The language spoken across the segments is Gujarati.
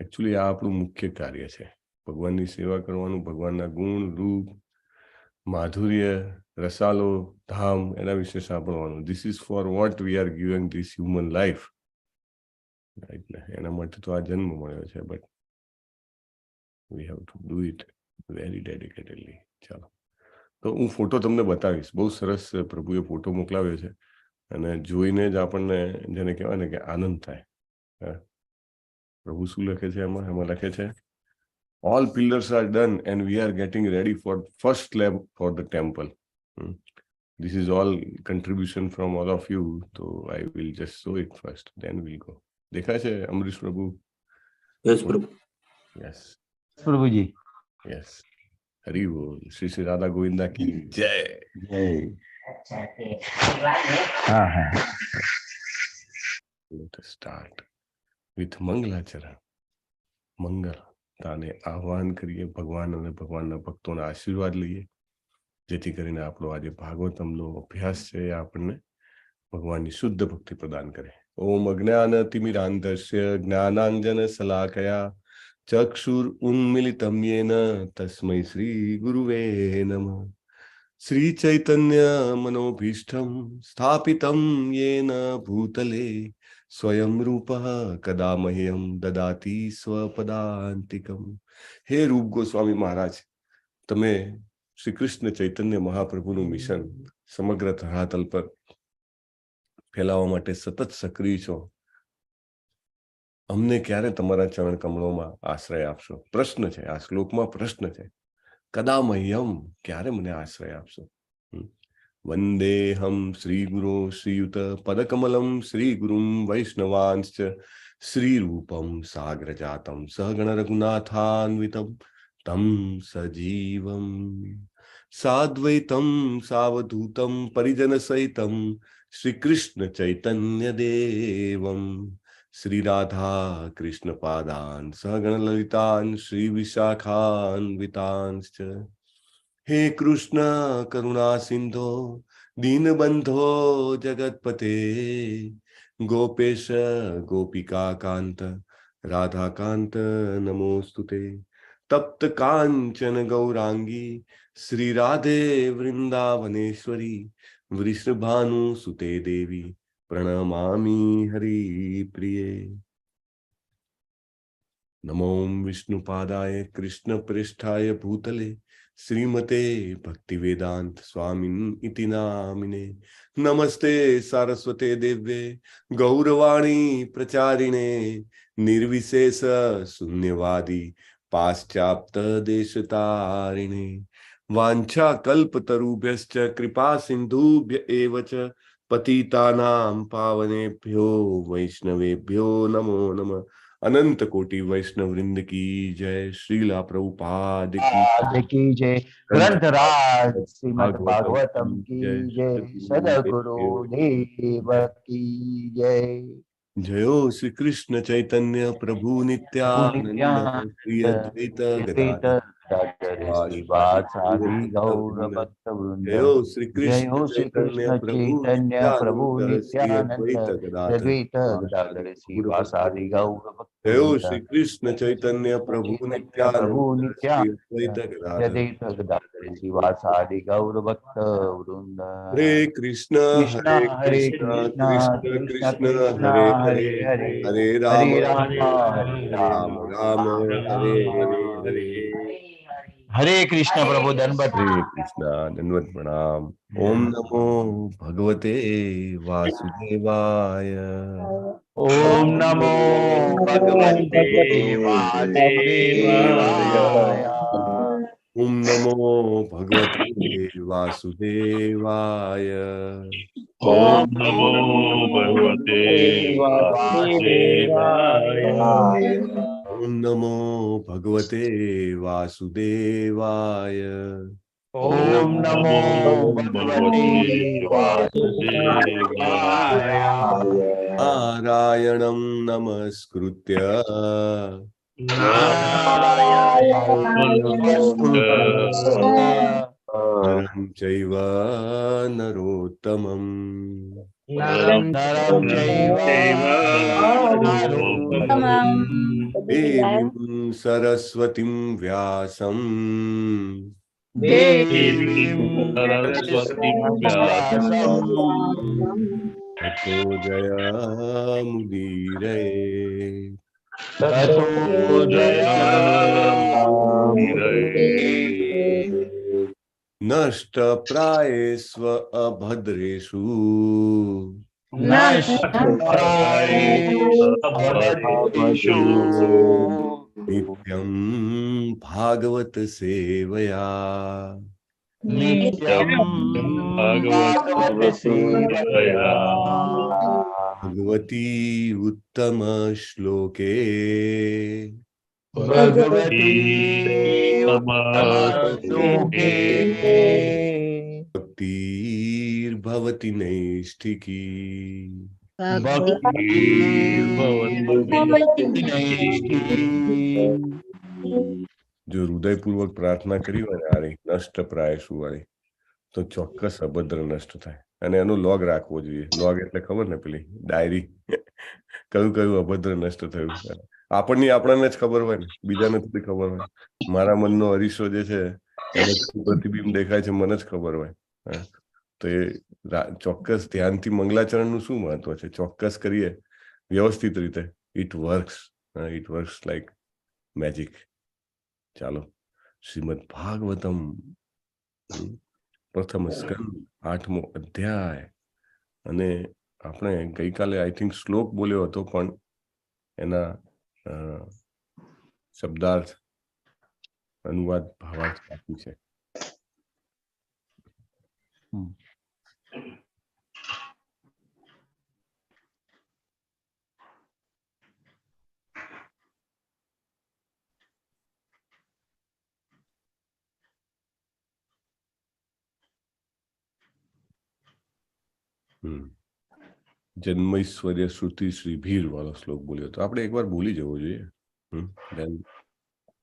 એકચ્યુઅલી આ આપણું મુખ્ય કાર્ય છે, ભગવાનની સેવા કરવાનું, ભગવાનના ગુણ, રૂપ, માધુર્ય, રસાલો, ધામ એના વિશે સાંભળવાનું. This is for what we are giving this human life, right ને? એના માટે તો આ જન્મ મળ્યો છે, but we have to do it very dedicatedly. ચાલો, તો હું ફોટો તમને બતાવીશ. બહુ સરસ પ્રભુએ ફોટો મોકલાવ્યો છે અને જોઈને જ આપણને જેને કહેવાય ને કે આનંદ થાય. પ્રભુ શું લખે છે એમાં? લખે છે, all pillars are done and we are getting ready for first slab for the temple. This is all contribution from all of you, so I will just show it first, then we'll go. દેખાય છે અમરીશ પ્રભુ? Yes, Prabhu. Yes, પ્રભુજી. yes. હરી બોલ. શ્રી શ્રી રાધા ગોવિંદા की जय. જય. હા હા. Let us start with મંગલાચરણ. મંગલ તાને આહ્વાન કરીએ, ભગવાન અને ભગવાનના ભક્તોના આશીર્વાદ લઈએ, જેથી કરીને આપણો આજે ભાગવતમનો અભ્યાસ છે આપણને ભગવાનની શુદ્ધ ભક્તિ પ્રદાન કરે. ઓમ અજ્ઞાનતિમિરાંધસ્ય જ્ઞાનાંજન શલાકયા ચક્ષુર ઉન્મિલિતમ યેન તસ્મૈ શ્રી ગુરુવે નમઃ. શ્રી ચૈતન્ય મનોભીષ્ટમ સ્થાપિતમ યેન ભૂતલે સ્વયં રૂપઃ કદા મહ્યમ દદાતિ સ્વપદાંતિકમ. હે રૂપ ગોસ્વામી મહારાજ, તમે શ્રી કૃષ્ણ ચૈતન્ય મહાપ્રભુનું મિશન સમગ્ર ધરાતલ પર ફેલાવવા માટે સતત સક્રિય છો. અમને ક્યારે તમારા ચરણ કમળોમાં આશ્રય આપશો? પ્રશ્ન છે, આ શ્લોકમાં પ્રશ્ન છે. કદા મહ્યમ, ક્યારે મને આશ્રય આપશો? વંદેહમ શ્રી ગુરો શ્રીયુત પદકમલમ શ્રી ગુરુમ વૈષ્ણવાંશ્ચ શ્રી રૂપમ સાગ્ર જાતમ સહગણ રઘુનાથાન્વિતમ તમ સજીવમ સાદ્વૈતમ સાવધૂતમ પરિજન સહિતમ શ્રી કૃષ્ણ ચૈતન્ય દેવમ શ્રી રાધા કૃષ્ણ પાદાન સહગણ લલિતાન શ્રી વિશાખાન્વિતાંશ્ચ. હે કૃષ્ણ કરુણા સિંધો દીનબંધો જગતપતે ગોપેશ ગોપિકા કાંત રાધાકાંત નમોસ્તુતે. તપ્ત કાંચન ગૌરાંગી શ્રી રાધે વૃંદાવનેશ્વરી વૃષભાનુ સુતે દેવી પ્રણમામી હરિપ્રિયે. નમો વિષ્ણુપાદાય કૃષ્ણ પ્રેષ્ઠાય ભૂતલે શ્રીમતે ભક્તિવેદાંત સ્વામિન ઇતિ નામિને. નમસ્તે સારસ્વતે દેવ્યે ગૌરવાણી પ્રચારિણે નિર્વિશેષ શૂન્યવાદી પાશ્ચાત્ય દેશતારિણે. વાંછા કલ્પતરુભ્યશ્ચ કૃપા સિંધુભ્ય એવ ચ પતિતાનાં પાવનેભ્યો વૈષ્ણવેભ્યો નમો નમઃ. अनंत कोटि वैष्णव वृंद की जय. श्रीला प्रभुपाद की जय. ग्रंथराज श्रीमद् भागवतम की जय. सदगुरु देव की जय. जयो श्री कृष्ण चैतन्य प्रभु नित्यानंद श्री अद्वैत गदाधर श्रीवासादि गौर भक्त वृंद. जयो श्री कृष्ण चैतन्य प्रभु नित्यानंद अद्वैत गदाधर श्रीवासादि गौर भक्त. जयो श्री कृष्ण चैतन्य प्रभु नित्यानंद अद्वैत गदाधर श्रीवासादि गौर भक्त वृंद. हरे कृष्ण कृष्ण कृष्ण हरे हरे हरे राम राम राम हरे हरे. हरे कृष्ण प्रभु दंडवत. हरे कृष्ण दंडवत प्रणाम. ओम नमो भगवते वासुदेवाय. ओम नमो भगवते वासुदेवाय. ओम नमो भगवते वासुदेवाय. ओम नमो भगवते वासुदेवाय. ओम नमो भगवते वासुदेवाय. ओम नमो भगवते वासुदेवाय. नारायणं नमस्कृत्य नरं चैव नरोत्तमम् देवीं सरस्वतीं व्यासं सरस्वतीं व्यासं ततो जयमुदीरये ततो नष्टप्रायेष्व अभद्रेषु अभद्रेषु नित्यं भागवत सेवया नित्यं भागवत सेवया भगवती उत्तम श्लोके भगवती उत्तमश्लोके भक्तिर्भवति नैष्ठिकी भक्तिर्भवति नैष्ठिकी जो હૃદયપૂર્વક પ્રાર્થના કરી હોય ને આરી નષ્ટ પ્રાયસુ વાળી તો ચોક્કસ અભદ્ર નષ્ટ થાય અને એનો લોગ રાખવો જોઈએ. લોગ એટલે ખબર ને પેલી ડાયરી કયું કયું અભદ્ર નષ્ટ થયું આપણને જ ખબર હોય ને બીજાને થોડી ખબર હોય. મારા મનનો અરીસો જે છે એને પ્રતિબિંબ દેખાય છે મને જ ખબર હોય. તો એ ચોક્કસ ધ્યાનથી મંગલાચરણનું શું મહત્વ છે ચોક્કસ કરીએ વ્યવસ્થિત રીતે ઇટ વર્ક્સ લાઈક મેજિક. ચાલો શ્રીમદ ભાગવતમ પ્રથમ સ્કંદ 8મો અધ્યાય અને આપણે ગઈકાલે આઈ થિંક શ્લોક બોલ્યો હતો પણ એના શબ્દાર્થ અનુવાદ ભાવાર્થ બાકી છે. જન્મૈશ્વર્ય શ્રુતિ શ્રી ભીર વાળો શ્લોક બોલ્યો તો આપણે એકવાર બોલી જવો જોઈએ.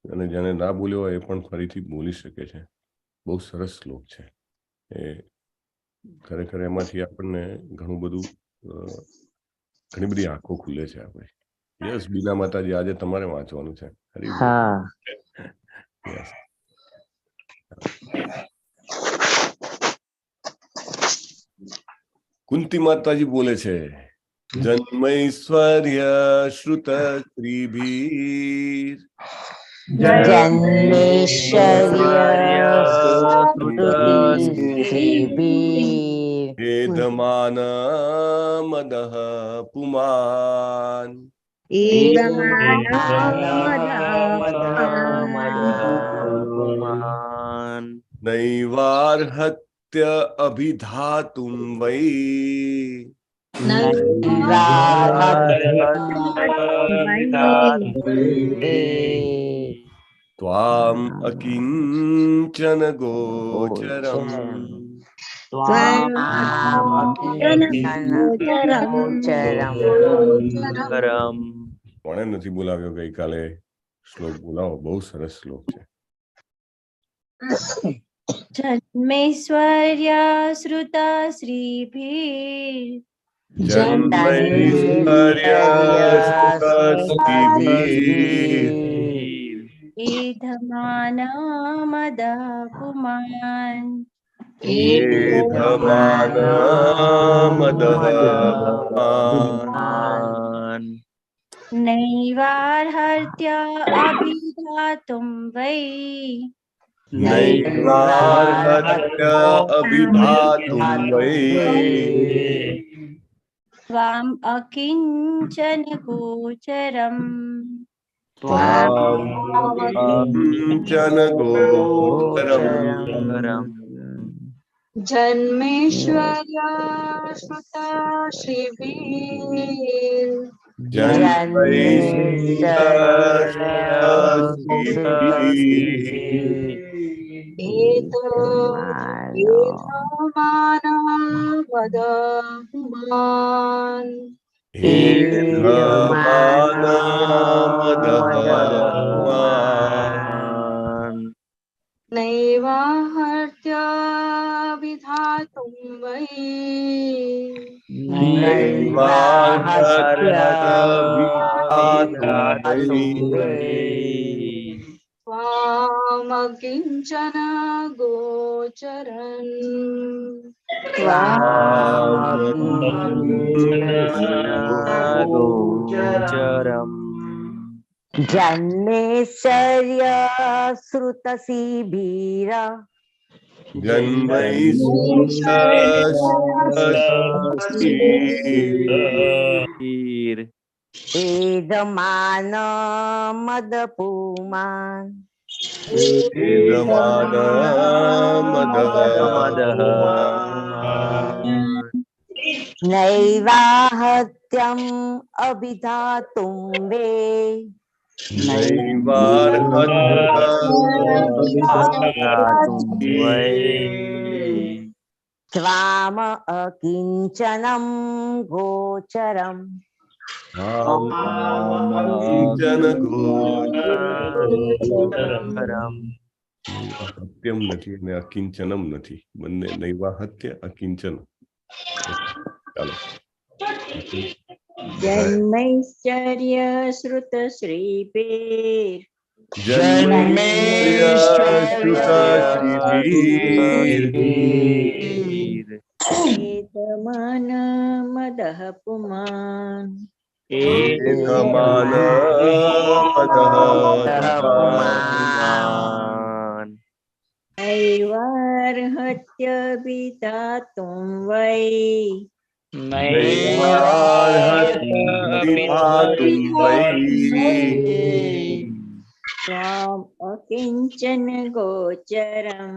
અને જેને ના બોલ્યો હોય એ પણ ફરીથી બોલી શકે છે. બહુ સરસ શ્લોક છે એ. ખરેખર એમાંથી આપણને ઘણું બધું ઘણી બધી આંખો ખુલે છે આપણે. યસ બીના માતાજી આજે તમારે વાંચવાનું છે. યસ કુંતી માતાજી બોલે છે જન્મૈશ્વર્ય શ્રુત શ્રીભીર એધમાન મદઃ પુમાન નૈવાર્હત્ય અભિધાતુમ વૈ ત્વામ અકિંચન ગોચરમ કોણે નથી બોલાવ્યો ગઈકાલે શ્લોક બોલાવો. બહુ સરસ શ્લોક છે. જન્મૈશ્વર્ય શ્રુત શ્રીભીર એધમાન મદઃ પુમાન નૈવાર્હત્ય અભિધાતુમ વૈ ત્વામ અકિંચન ગોચરમ જન્મેશ્વર્ય શ્રુત શ્રીભીર નૈવાહર્ત્ય વિધાતુમ વૈ त्वामकिञ्चन गोचरन् जन्मेश्वर्य श्रुतसिभीर एदमान मदपुमान् नैवाहत्यम् अभिधातुं वे त्वाम अकिञ्चनं गोचरम् સત્યમ નથી અને અકિંચનમ નથી, બંને નૈવાહત્ય અકિંચન. ચાલો. જન્મૈશ્ચર્ય શ્રુત શ્રીપેર એતમાન મદઃ પુમાન નૈવાર્હત્ય વિધાતું વૈ ત્વામ અકિંચન ગોચરમ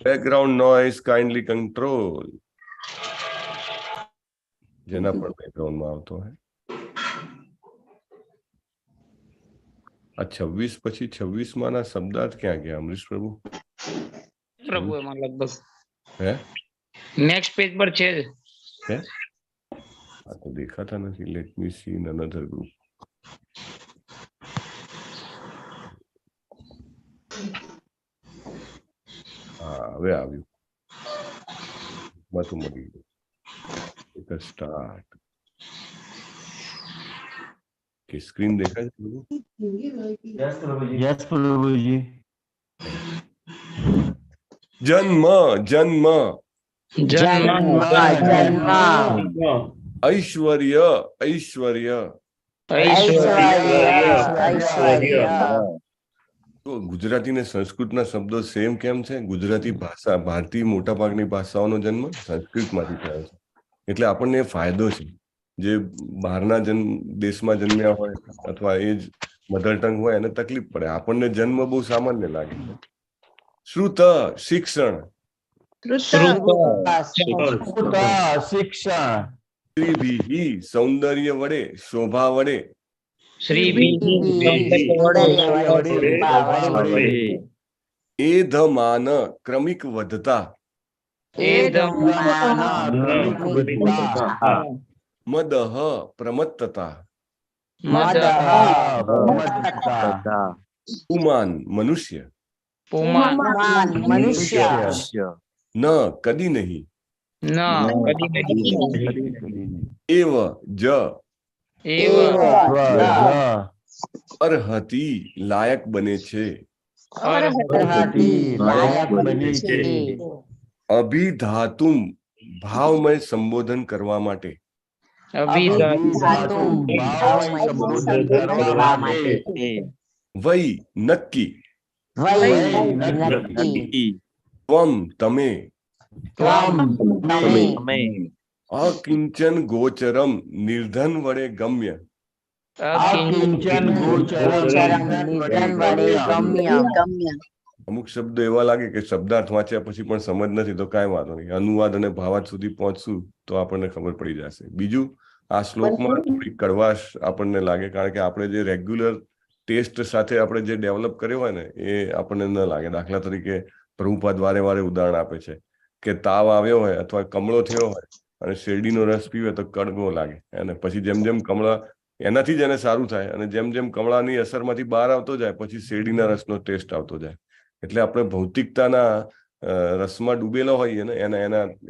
બેકગ્રાઉન્ડ નોઇઝ કાઇન્ડલી કંટ્રોલ. જેના પણ બેકગ્રાઉન્ડમાં આવતો હોય. આ 26 પછી 26 ના શબ્દાર્થ ક્યાં ગયા અમરીશ પ્રભુ? પ્રભુ એમાં લગભગ હે નેક્સ્ટ પેજ પર છે. હે આ તો દેખાતા નથી. Let me C in another group. હા, હવે આવ્યું. બધું મળી ગયું. સ્ટાર્ટ. કે સ્ક્રીન દેખાય છે? યસ પ્રભુજી. જન્મ જન્મ ઐશ્વર્ય ઐશ્વર્ય. ગુજરાતી ને સંસ્કૃતના શબ્દો સેમ કેમ છે? ગુજરાતી ભાષા, ભારતીય મોટા ભાગની ભાષાઓનો જન્મ સંસ્કૃતમાંથી થયો છે, એટલે આપણને ફાયદો છે. જે બહારના દેશમાં જન્મ્યા હોય અથવા એ જ મધર ટંગ હોય એને તકલીફ પડે. આપણને જન્મ બહુ સામાન્ય લાગે. શ્રુત શિક્ષણ, શ્રીભિઃ સૌંદર્ય વડે, શોભા વડે, એધમાન ક્રમિક વધતા, મદઃ પ્રમત્તતા, પુમાન મનુષ્ય, ન કદી નહીં, એવ જ અર્હતિ લાયક બને છે, અભિધાતુમ ભાવમય સંબોધન કરવા માટે, વૈ નક્કી, ત્વમ તમે, અકિંચન ગોચરમ નિર્ધન વડે ગમ્ય, અમુક શબ્દો એવા લાગે કે શબ્દાર્થ વાંચ્યા પછી પણ સમજ નથી, તો કાંઈ વાંધો નહીં. અનુવાદ અને ભાવાર્થ સુધી પહોંચશું તો આપણને ખબર પડી જશે. બીજું, આ શ્લોકમાં થોડી કડવાશ આપણને લાગે, કારણ કે આપણે જે રેગ્યુલર ટેસ્ટ સાથે આપણે જે ડેવલપ કર્યો હોય ને એ આપણને ન લાગે. દાખલા તરીકે પ્રભુપાદ વારે વારે ઉદાહરણ આપે છે કે તાવ આવ્યો હોય અથવા કમળો થયો હોય અને શેરડીનો રસ પીવે તો કડવો લાગે, અને પછી જેમ જેમ કમળા એનાથી જ એને સારું થાય. અને જેમ જેમ કમળાની અસરમાંથી બહાર આવતો જાય પછી શેરડીના રસનો ટેસ્ટ આવતો જાય. એટલે આપણે ભૌતિકતાના રસમાં ડૂબેલા હોઈએ ને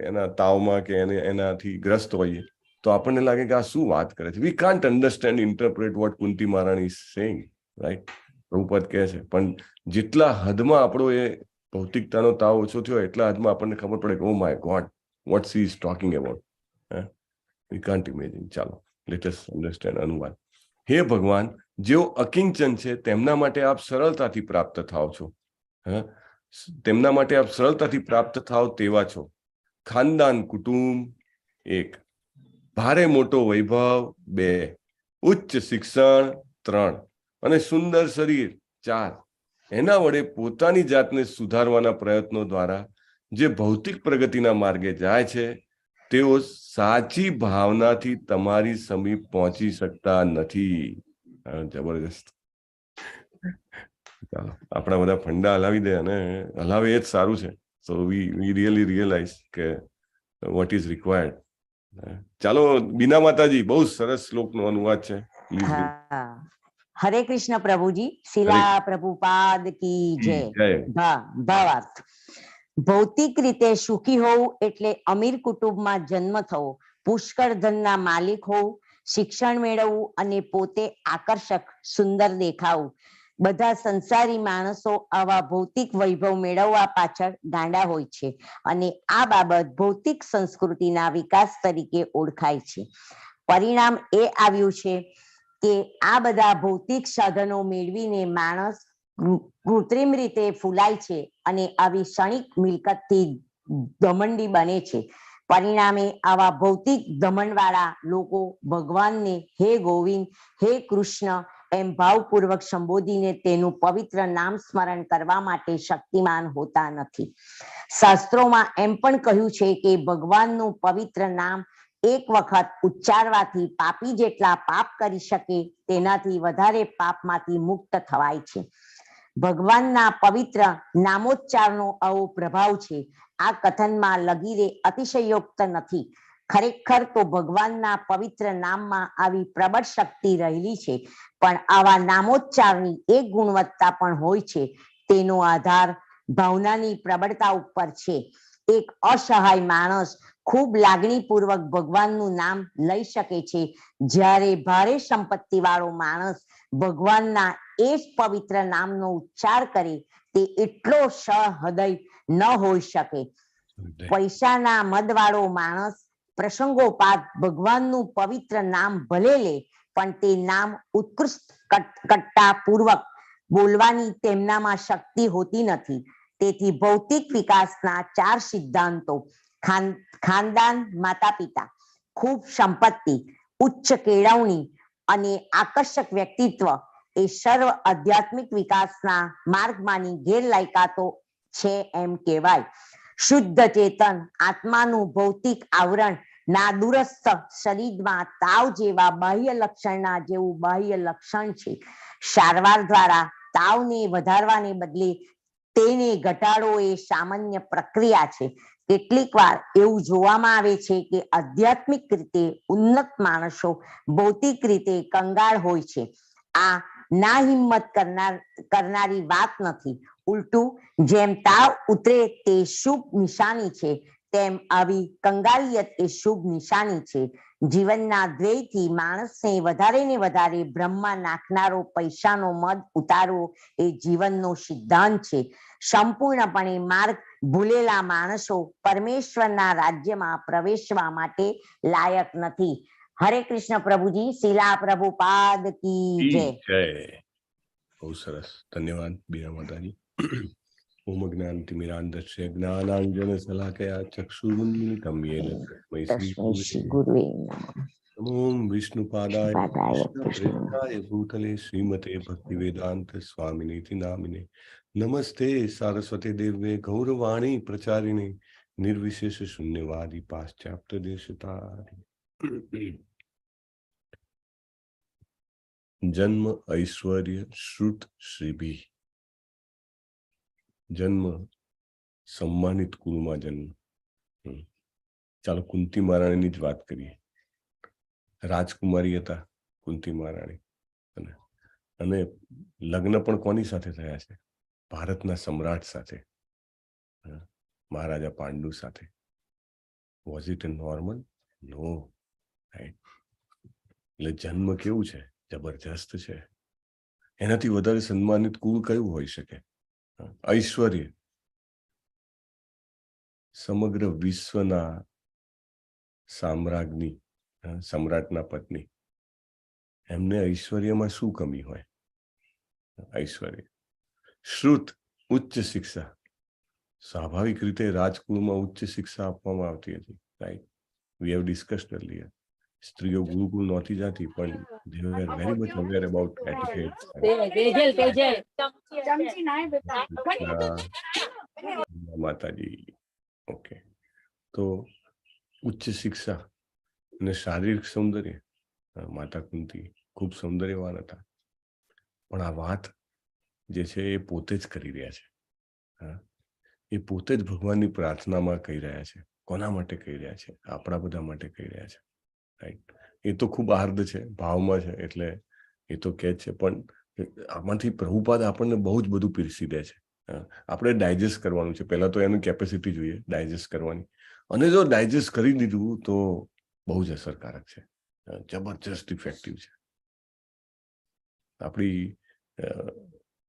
એના તાવમાં કે એનાથી ગ્રસ્ત હોઈએ તો આપણને લાગે કે આ શું વાત કરે છે. We can't understand interpret what Kunti Maharani is saying, right. Prabhupada કહે છે પણ જેટલા હદમાં આપણો એ ભૌતિકતાનો તાવ ઓછો થયો એટલા હદમાં આપણને ખબર પડે કે oh my god what she is talking about. We can't imagine. ચાલો લેટ અસ અન્ડરસ્ટેન્ડ. અનુવાદ. હે ભગવાન, જેઓ અકિંચન છે તેમના માટે આપ સરળતાથી પ્રાપ્ત થાવ છો. તેમના માટે આપ સરળતાથી પ્રાપ્ત થાવ તેવા છો. ખાનદાન કુટુંબ 1, ભારે મોટો વૈભવ 2, ઉચ્ચ શિક્ષણ 3 અને સુંદર શરીર 4. એના વડે પોતાની જાતને સુધારવાના પ્રયત્નો દ્વારા જે ભૌતિક પ્રગતિના માર્ગે જાય છે તેઓ સાચી ભાવનાથી તમારી સમીપ પહોંચી શકતા નથી. જબરજસ્ત. ચાલો આપણા બધા ફંડા હલાવી દે અને હલાવે એ જ સારું છે. સો વી રિયલી રિયલાઇઝ કે વોટ ઇઝ રિક્વાયર્ડ. ચાલો બીના માતાજી, બહુ સરસ શ્લોકનો અનુવાદ છે. હરે કૃષ્ણ પ્રભુજી. શિલા પ્રભુપાદ કી જય. ભાવાર્થ. ભૌતિક રીતે સુખી હોવું એટલે અમીર કુટુંબમાં જન્મ થવો, પુષ્કળ ધનના માલિક હોવું, શિક્ષણ મેળવવું અને પોતે આકર્ષક સુંદર દેખાવું. બધા સંસારી માણસો આવા ભૌતિક વૈભવ મેળવવા પાછળ ગાંડા હોય છે અને આ બાબત ભૌતિક સંસ્કૃતિના વિકાસ તરીકે ઓળખાય છે. પરિણામ એ આવ્યું છે કે આ બધા ભૌતિક સાધનો મેળવીને માણસ કૃત્રિમ રીતે ફૂલાય છે અને આવી ક્ષણિક મિલકતથી ધમંડી બને છે. પરિણામે આવા ભૌતિક ધમંડવાળા લોકો ભગવાનને હે ગોવિંદ, હે કૃષ્ણ એમ ભાવપૂર્વક સંબોધીને તેનું પવિત્ર નામ સ્મરણ કરવા માટે શક્તિમાન હોતા નથી. શાસ્ત્રોમાં એમ પણ કહ્યું છે કે ભગવાનનું પવિત્ર નામ એક વખત ઉચ્ચારવાથી પાપી જેટલા પાપ કરી શકે તેનાથી વધારે પાપમાંથી મુક્ત થવાય છે. ભગવાનના પવિત્ર નામોચ્ચારનો આવો પ્રભાવ છે. આ કથનમાં લગીરે અતિશયોક્ત નથી. ખરેખર તો ભગવાનના પવિત્ર નામમાં આવી પ્રબળ શક્તિ રહેલી છે, પણ આવા નામોચ્ચારની એક ગુણવત્તા પણ હોય છે. તેનો આધાર ભાવનાની પ્રબળતા ઉપર છે. એક અસહાય માણસ ખૂબ લાગણીપૂર્વક ભગવાનનું નામ લઈ શકે છે, જ્યારે ભારે સંપત્તિ વાળો માણસ ભગવાનના એ જ પવિત્ર નામનો ઉચ્ચાર કરે તે એટલો સહૃદય ન હોઈ શકે. પૈસાના મદવાળો માણસ પ્રસંગોપાત ભગવાનનું પવિત્ર નામ ભલે લે, પણ તે નામ ઉત્કૃષ્ટ કટ્ટાપૂર્વક બોલવાની તેમનામાં શક્તિ હોતી નથી. તેથી ભૌતિક વિકાસના 4 સિદ્ધાંતો ખાનદાન, માતા પિતા, ખૂબ સંપત્તિ, ઉચ્ચ કેળવણી અને આકર્ષક વ્યક્તિત્વ એ સર્વ આધ્યાત્મિક વિકાસના માર્ગમાંની ગેરલાયકાતો છે એમ કહેવાય. શુદ્ધ ચેતન આત્માનું ભૌતિક આવરણ ના દુરસ્થ શરીરમાં તાવ જેવા બાહ્ય લક્ષણના જેવું બાહ્ય લક્ષણ છે. સારવાર દ્વારા તાવને વધારવાને બદલે તેને ઘટાડો એ સામાન્ય પ્રક્રિયા છે. કેટલીક વાર એવું જોવામાં આવે છે કે આધ્યાત્મિક રીતે ઉન્નત માણસો ભૌતિક રીતે કંગાળ હોય છે. આ ના હિંમત કરનારી વાત નથી. ઉલટું, જેમ તાવ ઉતરે તે શુભ નિશાની છે, તેમ આવી કંગાળિયત એ શુભ નિશાની છે. જીવનના ધ્યેયથી માણસને વધારે ને વધારે બ્રહ્મમાં નાખનારો પૈસાનો મદ ઉતારવો એ જીવનનો સિદ્ધાંત છે. સંપૂર્ણપણે માર્ગ ભૂલેલા માણસો પરમેશ્વરના રાજ્યમાં પ્રવેશવા માટે લાયક નથી. હરે કૃષ્ણ પ્રભુજી. શિલા પ્રભુપાદ કી જય. બહુ સરસ. ધન્યવાદ બીના માતાજી. ઓમ જ્ઞાનતિમિરાંધસ્ય જ્ઞાનાંજન શલાકયા ચક્ષુરુન્મિલિતં યેન તસ્मै શ્રી ગુરવે નમઃ. ઓમ વિષ્ણુપાદાય કૃષ્ણપ્રેષ્ઠાય ભૂતલે શ્રીમતે ભક્તિવેદાંત સ્વામિનેતિ નામિને નમસ્તે સારસ્વતી દેવે ગૌરવાણી પ્રચારિણે નિર્વિશેષ શૂન્યવાદી પાશ્ચાત્ય દેશતારિણે. જન્મ ઐશ્વર્ય શ્રુત શ્રીભી. જન્મ સમ્માનિત કુળમાં જન્મ. ચાલો કુંતી મહારાણીની જ વાત કરીએ. રાજકુમારી હતા, કુંતી મહારાણી. અને લગ્ન પણ કોની સાથે થયા છે? ભારતના સમ્રાટ સાથે, મહારાજા પાંડુ સાથે. Was it normal? No, right. એટલે જન્મ કેવું છે? જબરજસ્ત છે. એનાથી વધારે સન્માનિત કુળ કયું હોઈ શકે? ઐશ્વર્ય. સમગ્ર વિશ્વના સામ્રાજ્ઞી, સમ્રાટના પત્ની, એમને ઐશ્વર્યમાં શું કમી હોય? ઐશ્વર્ય. શ્રુત, ઉચ્ચ શિક્ષા. સ્વાભાવિક રીતે રાજકુળમાં ઉચ્ચ શિક્ષા આપવામાં આવતી હતી, right? We have discussed earlier. સ્ત્રીઓ ગુરુકુળ નહોતી જતી, પણ they were very much aware about etiquette. માતાજી, ઓકે. તો ઉચ્ચ શિક્ષા અને શારીરિક સૌંદર્ય, માતા કુંતી ખૂબ સૌંદર્યવાન હતા. પણ આ વાત જે છે એ પોતે જ કરી રહ્યા છે. એ પોતે જ ભગવાનની પ્રાર્થનામાં કહી રહ્યા છે. કોના માટે કહી રહ્યા છે? આપણા બધા માટે કહી રહ્યા છે, રાઈટ? એ તો ખૂબ આર્ધ છે, ભાવમાં છે, એટલે એ તો કહે છે. પણ આમાંથી પ્રભુપાદ આપણને બહુ જ બધું પીરસી દે છે. આપણે ડાયજેસ્ટ કરવાનું છે. પહેલા તો એની કેપેસિટી જોઈએ ડાયજેસ્ટ કરવાની. અને જો ડાયજેસ્ટ કરી દીધું તો બહુ જ અસરકારક છે, જબરજસ્ત ઇફેક્ટિવ છે. આપણી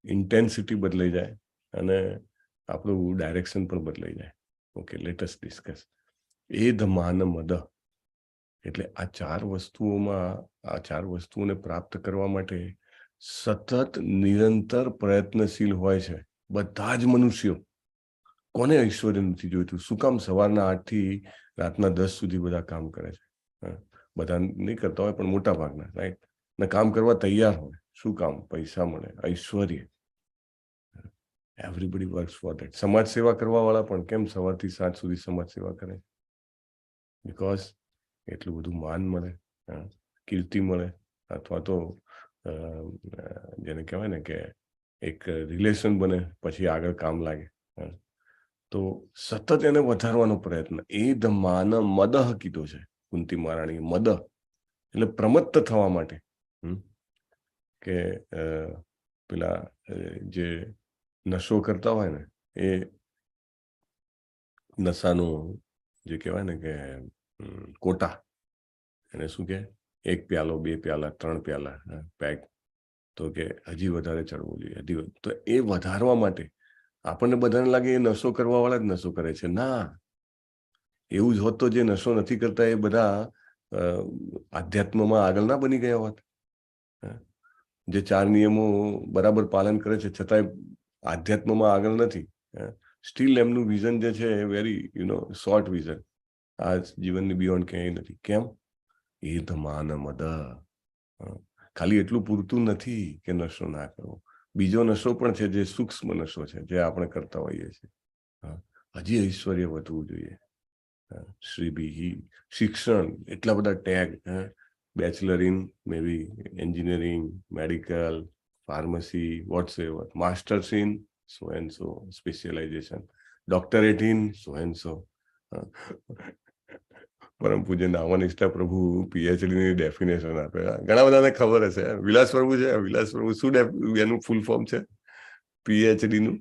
ઇન્ટેન્સિટી બદલાઈ જાય અને આપણું ડાયરેક્શન પણ બદલાઈ જાય. Okay, let us discuss. A the માન મદ. એટલે આ ચાર વસ્તુઓને પ્રાપ્ત કરવા માટે સતત નિરંતર પ્રયત્નશીલ હોય છે બધા જ મનુષ્યો. કોને ઐશ્વર્ય નથી જોઈતું? શું કામ સવારના 8 થી રાતના 10 સુધી બધા કામ કરે છે? બધા નહીં કરતા હોય, પણ મોટા ભાગના, રાઈટ? ને કામ કરવા તૈયાર હોય. શું કામ? પૈસા મળે, ઐશ્વર્ય. Everybody works for that. સમાજ સેવા કરવા વાળા પણ કેમ સવારથી સાંજ સુધી સમાજ સેવા કરે? બીકોઝ એટલું બધું માન મળે, કીર્તિ મળે, અથવા તો જેને કહેવાય ને કે એક રિલેશન બને, પછી આગળ કામ લાગે. તો સતત એને વધારવાનો પ્રયત્ન. એ ધ માન મદહ કીધો છે કુંતી મહારાણી. મદ એટલે પ્રમત્ત થવા માટે. કે પેલા જે નશો કરતા હોય ને, એ નશાનું જે કહેવાય ને કે કોટા, એને શું કે? 1 પ્યાલો, 2 પ્યાલા, 3 પ્યાલા પેક, તો કે હજી વધારે ચડવું જોઈએ. તો એ વધારવા માટે આપણને બધાને લાગે એ નશો કરવા વાળા જ નશો કરે છે. ના, એવું જ હોત તો જે નશો નથી કરતા એ બધા આધ્યાત્મમાં આગળ ના બની ગયા હોત. જે 4 નિયમો બરાબર પાલન કરે છે છતાંય આધ્યાત્મમાં આગળ નથી, સ્ટીલ એમનું વિઝન જે છે વેરી શોર્ટ વિઝન. આ જીવનની બિયોન્ડ ક્યાંય નથી. કેમ? એ ધ માન મદ. ખાલી એટલું પૂરતું નથી કે નશો ના કરવો. બીજો નશો પણ છે, જે સૂક્ષ્મ નશો છે, જે આપણે કરતા હોઈએ છીએ. હજી ઐશ્વર્ય વધવું જોઈએ. શ્રીબી, શિક્ષણ, એટલા બધા tag, bachelor in maybe engineering, medical, pharmacy, whatsoever, masters in so and so specialization, doctorate in so and so. પરમ પૂજ્ય નામનિષ્ઠા પ્રભુ પીએચડી ની ડેફિનેશન આપે. ઘણા બધાને ખબર હશે. વિલાસ પ્રભુ છે. વિલાસ પ્રભુ શું એનું ફૂલ ફોર્મ છે પીએચડી નું?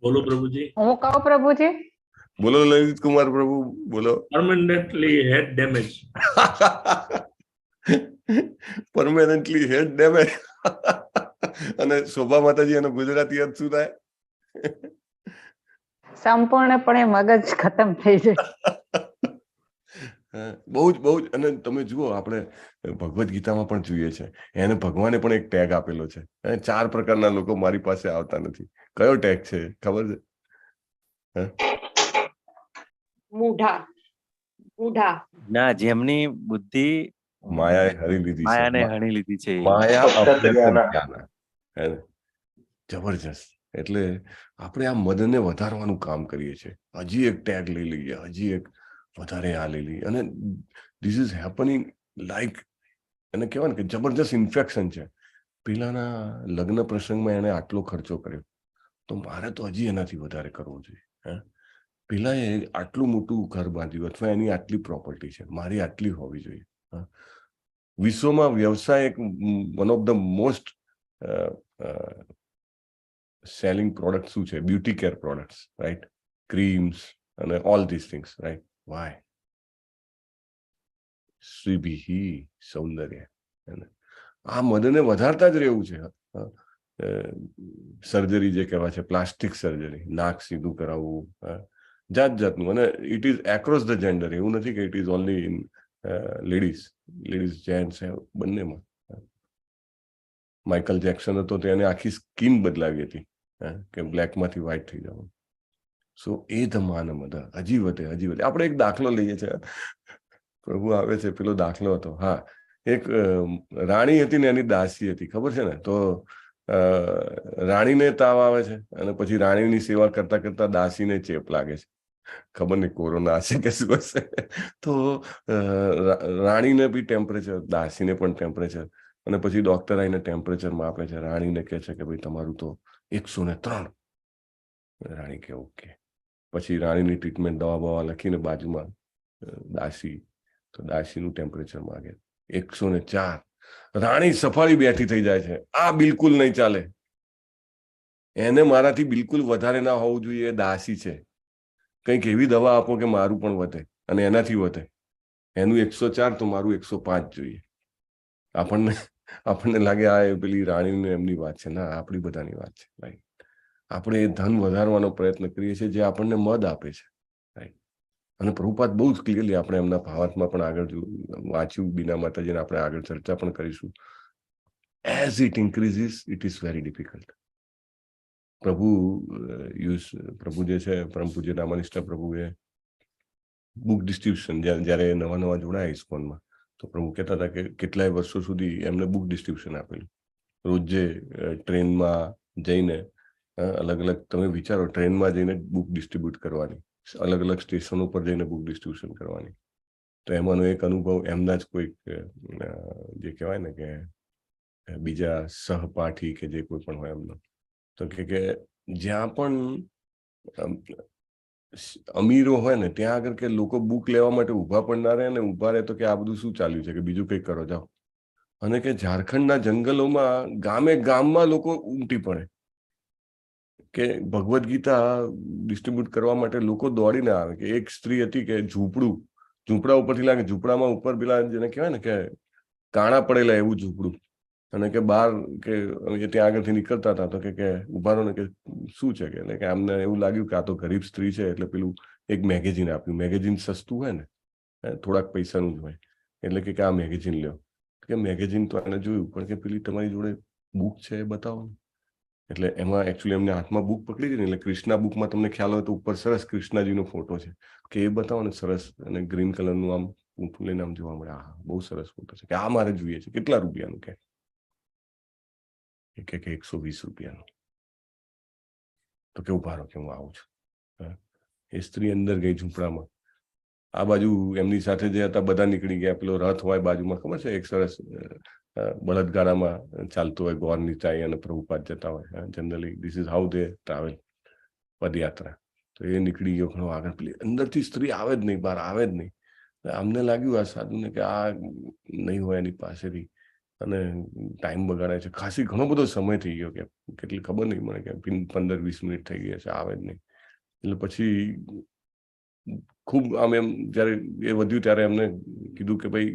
બોલો પ્રભુજી. હું કહું પ્રભુજી? બોલો લલિત કુમાર પ્રભુ, બોલો. પરમનન્ટલી હેડ ડેમેજ. પરમેનન્ટલી હેડ ડેમેજ. અને શોભા માતાજી એનો ગુજરાતી અર્થ શું થાય? સંપૂર્ણપણે મગજ ખતમ થઈ જાય. બહુ જ. અને તમે જુઓ, આપણે ભગવદ્ ગીતામાં પણ જોઈએ છે, એને ભગવાને પણ એક ટેગ આપેલો છે. 4 પ્રકારના લોકો મારી પાસે આવતા નથી. કયો ટેગ છે ખબર છે? મૂઢા. ના, જેમની બુદ્ધિ માયાએ હરી લીધી છે. માયાને હણી લીધી છે. માયા જબરજસ્ત. એટલે આપણે આ મદને વધારવાનું કામ કરીએ છીએ. હજી એક ટેગ લઈ લઈએ, હજી એક વધારે આ લઈ લઈએ, અને ધીસ ઇઝ હેપનિંગ લાઈક, એને કહેવાય ને કે જબરજસ્ત ઇન્ફેક્શન છે. પેલાના લગ્ન પ્રસંગમાં એને આટલો ખર્ચો કર્યો, તો મારે તો હજી એનાથી વધારે કરવો જોઈએ. પેલા એ આટલું મોટું ઘર બાંધ્યું, અથવા એની આટલી પ્રોપર્ટી છે, મારી આટલી હોવી જોઈએ. વિશ્વમાં વ્યવસાય એક one of the most selling product શું છે? Beauty care products, right? Creams અને all this things, right? Why? શ્રીભિહી સૌંદર્ય. આ મદને વધારતા જ રહેવું છે. સર્જરી જે કહેવાય છે, પ્લાસ્ટિક સર્જરી, નાક સીધું કરાવવું, જાત જાતનું. અને it is across the gender. એવું નથી કે it is only in ladies, gents બંનેમાં. માઇકલ જેક્સન હતો તો એને આખી સ્કીન બદલાવી હતી કે બ્લેકમાંથી વ્હાઇટ થઈ જવાનું. સો એ ધ માન મધ હજી વધે. આપણે એક દાખલો લઈએ છીએ. પ્રભુ આવે છે, પેલો દાખલો હતો. હા, એક રાણી હતી ને એની દાસી હતી, ખબર છે ને? તો રાણીને તાવ આવે છે અને પછી રાણીની સેવા કરતા કરતા દાસીને ચેપ લાગે છે. ખબર નહીં કોરોના હશે કે શું હશે. તો રાણીને બી ટેમ્પરેચર, દાસીને પણ ટેમ્પરેચર. અને પછી ડોક્ટર આવીને ટેમ્પરેચર માપે છે. રાણીને કહે છે કે ભાઈ તમારું તો 103. રાણી કે ઓકે. પછી રાણીની ટ્રીટમેન્ટ, દવા બવા લખીને બાજુમાં દાસી, તો દાસીનું ટેમ્પરેચર માગે 104. રાણી સફાળી બેઠી થઈ જાય છે. આ બિલકુલ નહીં ચાલે, એને મારાથી બિલકુલ વધારે ના હોવું જોઈએ. દાસી છે, કંઈક એવી દવા આપો કે મારું પણ વધે અને એનાથી વધે. એનું 104 તો મારું 105 જોઈએ. આપણને લાગે આ પેલી રાણીને એમની વાત છે. ના, આપણી બધાની વાત છે, રાઈટ? આપણે એ ધન વધારવાનો પ્રયત્ન કરીએ છીએ જે આપણને મદ આપે છે, રાઈટ? અને પ્રભુપાદ બહુ જ ક્લિયરલી આપણે એમના ભાવાર્થમાં પણ આગળ વાંચ્યું, બીના માતાજીને આપણે આગળ ચર્ચા પણ કરીશું. As it increases it is very difficult. પ્રભુ જે છે, પરમ પૂજ્ય રામાનિષ્ઠ પ્રભુએ બુક ડિસ્ટ્રીબ્યુશન, જ્યારે નવા જોડાયા ઇસ્કોનમાં, તો પ્રભુ કહેતા હતા કે કેટલાય વર્ષો સુધી એમને બુક ડિસ્ટ્રીબ્યુશન આપેલું. રોજે ટ્રેનમાં જઈને અલગ અલગ, તમે વિચારો, ટ્રેનમાં જઈને બુક ડિસ્ટ્રીબ્યુટ કરવાની, અલગ અલગ સ્ટેશનો પર જઈને બુક ડિસ્ટ્રીબ્યુશન કરવાની. તો એમાંનો એક અનુભવ એમના જ કોઈક જે કહેવાય ને કે બીજા સહપાઠી કે જે કોઈ પણ હોય એમનો, તો કે જ્યાં પણ અમીરો હોય ને ત્યાં આગળ કે લોકો બુક લેવા માટે ઊભા પણ ના રહે, અને ઊભા રહે તો કે આ બધું શું ચાલ્યું છે, કે બીજું કંઈક કરો જાઓ. અને કે ઝારખંડના જંગલોમાં ગામમાં લોકો ઉમટી પડે કે ભગવદ્ ગીતા ડિસ્ટ્રીબ્યુટ કરવા માટે લોકો દોડીને આવે. કે એક સ્ત્રી હતી કે ઝૂંપડા ઉપરથી લાગે, ઝૂંપડામાં ઉપર પેલા જેને કહેવાય ને કે કાણા પડેલા એવું ઝૂંપડું, અને કે બહાર કે ત્યાં આગળથી નીકળતા હતા તો કે ઉભા રહો ને, કે શું છે, કે આમને એવું લાગ્યું કે આ તો ગરીબ સ્ત્રી છે, એટલે પેલું એક મેગેઝિન આપ્યું. મેગેઝિન સસ્તું હોય ને, થોડાક પૈસાનું જ હોય, એટલે કે આ મેગેઝિન લ્યો. કે મેગેઝિન તો એને જોયું, પણ કે પેલી તમારી જોડે બુક છે એ બતાવો. એટલે એમાં એકચ્યુઅલી એમને હાથમાં બુક પકડી હતી ને, એટલે કૃષ્ણા બુકમાં તમને ખ્યાલ હોય તો ઉપર સરસ કૃષ્ણાજીનો ફોટો છે, કે એ બતાવો ને, સરસ, અને ગ્રીન કલરનું આમ ઊંટું લઈને આમ જોવા મળે. હા, બહુ સરસ ફોટો છે, કે આ મારે જોઈએ છે. કેટલા રૂપિયાનું? કે 120 રૂપિયાનું. તો કે ઉભા રહો, કે હું આવું છું. એ સ્ત્રી અંદર ગઈ ઝૂંપડામાં. આ બાજુ એમની સાથે જે હતા બધા નીકળી ગયા. પેલો રથ હોય બાજુમાં, ખબર છે, એક સરસ બળદગાડામાં ચાલતો હોય, ગોર નીચાઈ, અને પ્રભુપાદ જતા હોય. Generally this is how they travel, પદયાત્રા. તો એ નીકળી ગયો ઘણો આગળ. પેલી અંદરથી સ્ત્રી આવે જ નહીં, બહાર આવે જ નહીં. અમને લાગ્યું આ સાધુને કે આ નહીં હોય એની પાસેથી, અને ટાઈમ બગાડે છે. ખાસી ઘણો બધો સમય થઈ ગયો, કે કેટલી ખબર નહીં મને, કે 15-20 મિનિટ થઈ ગયા છે, આવે જ નહીં. એટલે પછી ખૂબ આમ એમ જયારે એ વધ્યું ત્યારે એમને કીધું કે ભાઈ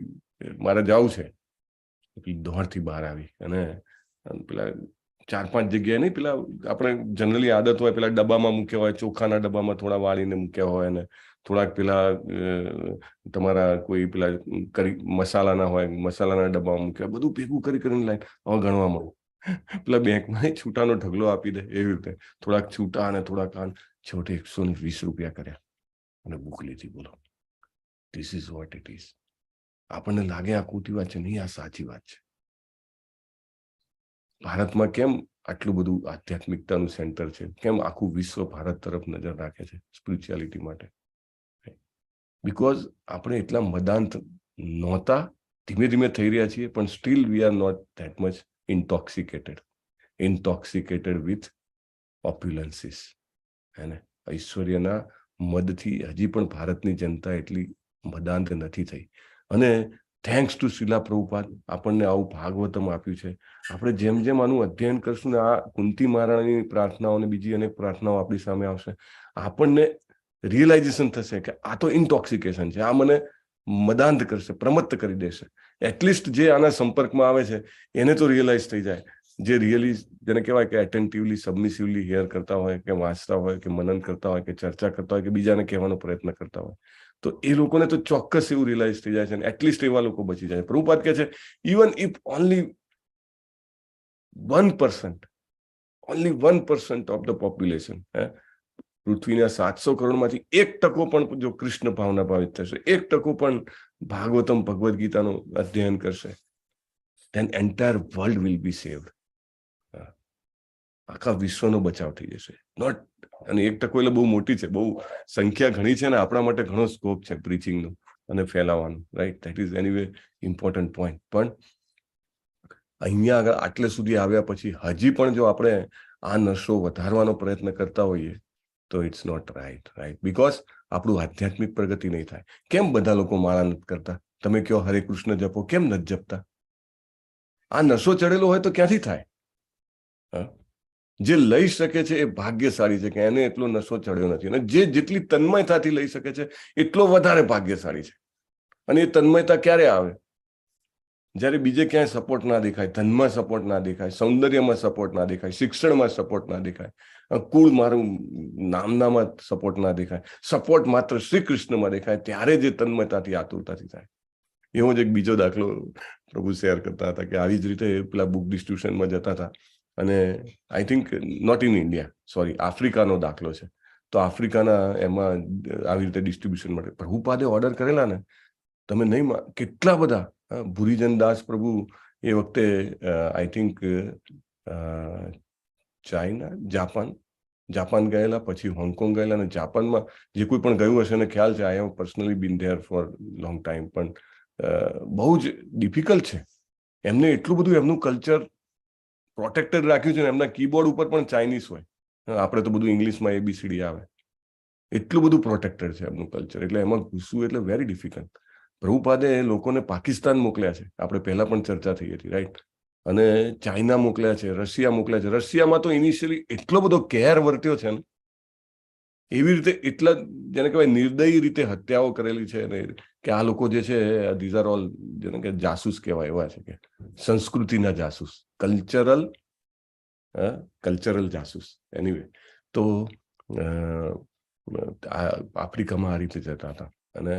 મારે જવું છે. દોડથી બહાર આવી, અને પેલા 4-5 જગ્યાએ નહીં, પેલા આપણે જનરલી આદત હોય, પેલા ડબ્બામાં મૂક્યા હોય, ચોખાના ડબ્બામાં થોડા વાળીને મૂક્યા હોય, અને થોડાક પેલા તમારા કોઈ પેલા મસાલાના હોય, મસાલાના ડબ્બામાં મૂક્યા, બધું ભેગું કરીને લાઈન હવે ગણવા મળું. પેલા બેંકમાં છૂટાનો ઢગલો આપી દે એવી રીતે, થોડાક છૂટા અને થોડાક છેવટે 120 રૂપિયા કર્યા અને બુક લીધી. બોલો, this is what it is. આપણને લાગે આ ખોટી વાત છે, નહીં, આ સાચી વાત છે. ભારતમાં કેમ આટલું બધું આધ્યાત્મિકતાનું સેન્ટર છે? કેમ આખું વિશ્વ ભારત તરફ નજર રાખે છે સ્પિરિચ્યુઆલિટી માટે? બીકોઝ આપણે એટલા મદાંત નહોતા, ધીમે ધીમે થઈ રહ્યા છીએ, પણ still we are not that much intoxicated with opulences. અને ઐશ્વર્યના મદથી હજી પણ ભારતની જનતા એટલી મદાંત નથી થઈ. અને થેન્ક્સ ટુ શિલા પ્રભુપાદ આપણને આવું ભાગવતમ આપ્યું છે. આપણે જેમ જેમ આનું અધ્યયન કરશું ને આ કુંતી મહારાણીની પ્રાર્થનાઓ અને બીજી અનેક પ્રાર્થનાઓ આપણી સામે આવશે, આપણને રિયલાઇઝેશન થશે કે આ તો ઇન્ટોક્સિકેશન છે, આ મને મદાંત કરશે, પ્રમત્ત કરી દેશે. એટલીસ્ટ જે આના સંપર્કમાં આવે છે એને તો રિયલાઇઝ થઈ જાય, જે રિયલી જેને કહેવાય કે એટેન્ટિવલી સબમિસિવલી હિયર કરતા હોય કે વાંચતા હોય કે મનન કરતા હોય કે ચર્ચા કરતા હોય કે બીજાને કહેવાનો પ્રયત્ન કરતા હોય, તો એ લોકોને તો ચોક્કસ એવું રિયલાઇઝ થઈ જાય છે અને એટલીસ્ટ એવા લોકો બચી જાય. પ્રભુપાદ કહે છે even if only 1% of the population, પૃથ્વીના 700 કરોડમાંથી 1% પણ જો કૃષ્ણ ભાવના ભાવિત થશે, 1% પણ ભાગવતમ ભગવદ્ ગીતાનું અધ્યયન કરશે, then entire world will be saved. આખા વિશ્વનો બચાવ થઈ જશે. નોટ, અને 1% એટલે બહુ મોટી છે, બહુ સંખ્યા ઘણી છે ને આપણા માટે ઘણો સ્કોપ છે પ્રીચિંગનો અને ફેલાવવાનો, right? That is anyway important point. પણ અહીંયા આગળ આટલે સુધી આવ્યા પછી હજી પણ જો આપણે આ નશો વધારવાનો પ્રયત્ન કરતા હોઈએ તો ઇટ્સ નોટ રાઈટ, બીકોઝ આપણું આધ્યાત્મિક પ્રગતિ નહીં થાય. કેમ બધા લોકો માળા નથી કરતા? તમે કહો હરે કૃષ્ણ જપો, કેમ નથી જપતા? આ નશો ચડેલો હોય તો ક્યાંથી થાય? જે લઈ શકે છે એ ભાગ્યશાળી છે કે એને એટલો નશો ચડ્યો નથી, અને જે જેટલી તન્મયતાથી લઈ શકે છે એટલો વધારે ભાગ્યશાળી છે. અને એ તન્મયતા ક્યારે આવે? જ્યારે બીજે ક્યાંય સપોર્ટ ના દેખાય, ધનમાં સપોર્ટ ના દેખાય, સૌંદર્યમાં સપોર્ટ ના દેખાય, શિક્ષણમાં સપોર્ટ ના દેખાય, કુળ મારું નામનામાં સપોર્ટ ના દેખાય, સપોર્ટ માત્ર શ્રી કૃષ્ણમાં દેખાય, ત્યારે જે તન્મયતાથી આતુરતાથી થાય. એવો જ એક બીજો દાખલો પ્રભુ શેર કરતા હતા કે આવી જ રીતે પેલા બુક ડિસ્ટ્રીબ્યુશનમાં જતા હતા અને I think not in India, sorry, આફ્રિકાનો દાખલો છે. તો આફ્રિકાના એમાં આવી રીતે ડિસ્ટ્રીબ્યુશન માટે પ્રભુપાદે ઓર્ડર કરેલા ને, તમે નહીં, કેટલા બધા ભુરીજન દાસ પ્રભુ એ વખતે આઈ થિંક ચાઇના, જાપાન ગયેલા, પછી હોંગકોંગ ગયેલા, અને જાપાનમાં જે કોઈ પણ ગયું હશે એને ખ્યાલ છે, I have personally been there for long time, પણ બહુ જ ડિફિકલ્ટ છે. એમને એટલું બધું એમનું કલ્ચર પ્રોટેક્ટેડ રાખ્યું છે ને, એમના કીબોર્ડ ઉપર પણ ચાઇનીઝ હોય, આપણે તો બધું ઇંગ્લિશમાં ABCD આવે, એટલું બધું પ્રોટેક્ટેડ છે એમનું કલ્ચર. એટલે એમાં ઘૂસવું એટલે વેરી ડિફિકલ્ટ. પ્રભુપાદે લોકોને પાકિસ્તાન મોકલ્યા છે, આપણે પહેલા પણ ચર્ચા થઈ હતી, રાઈટ? અને ચાઇના મોકલ્યા છે, રશિયા મોકલ્યા છે. રશિયામાં તો ઇનિશિયલી એટલો બધો કેર વર્ત્યો છે ને, એવી રીતે એટલા જેને કહેવાય નિર્દયી રીતે હત્યાઓ કરેલી છે ને, કે આ લોકો જે છે ધીઝ આર ઓલ જેને કે જાસૂસ કહેવાય એવા છે, કે સંસ્કૃતિના જાસૂસ, કલ્ચરલ જાસૂસ. એનીવે, તો આફ્રિકામાં આ રીતે જતા હતા અને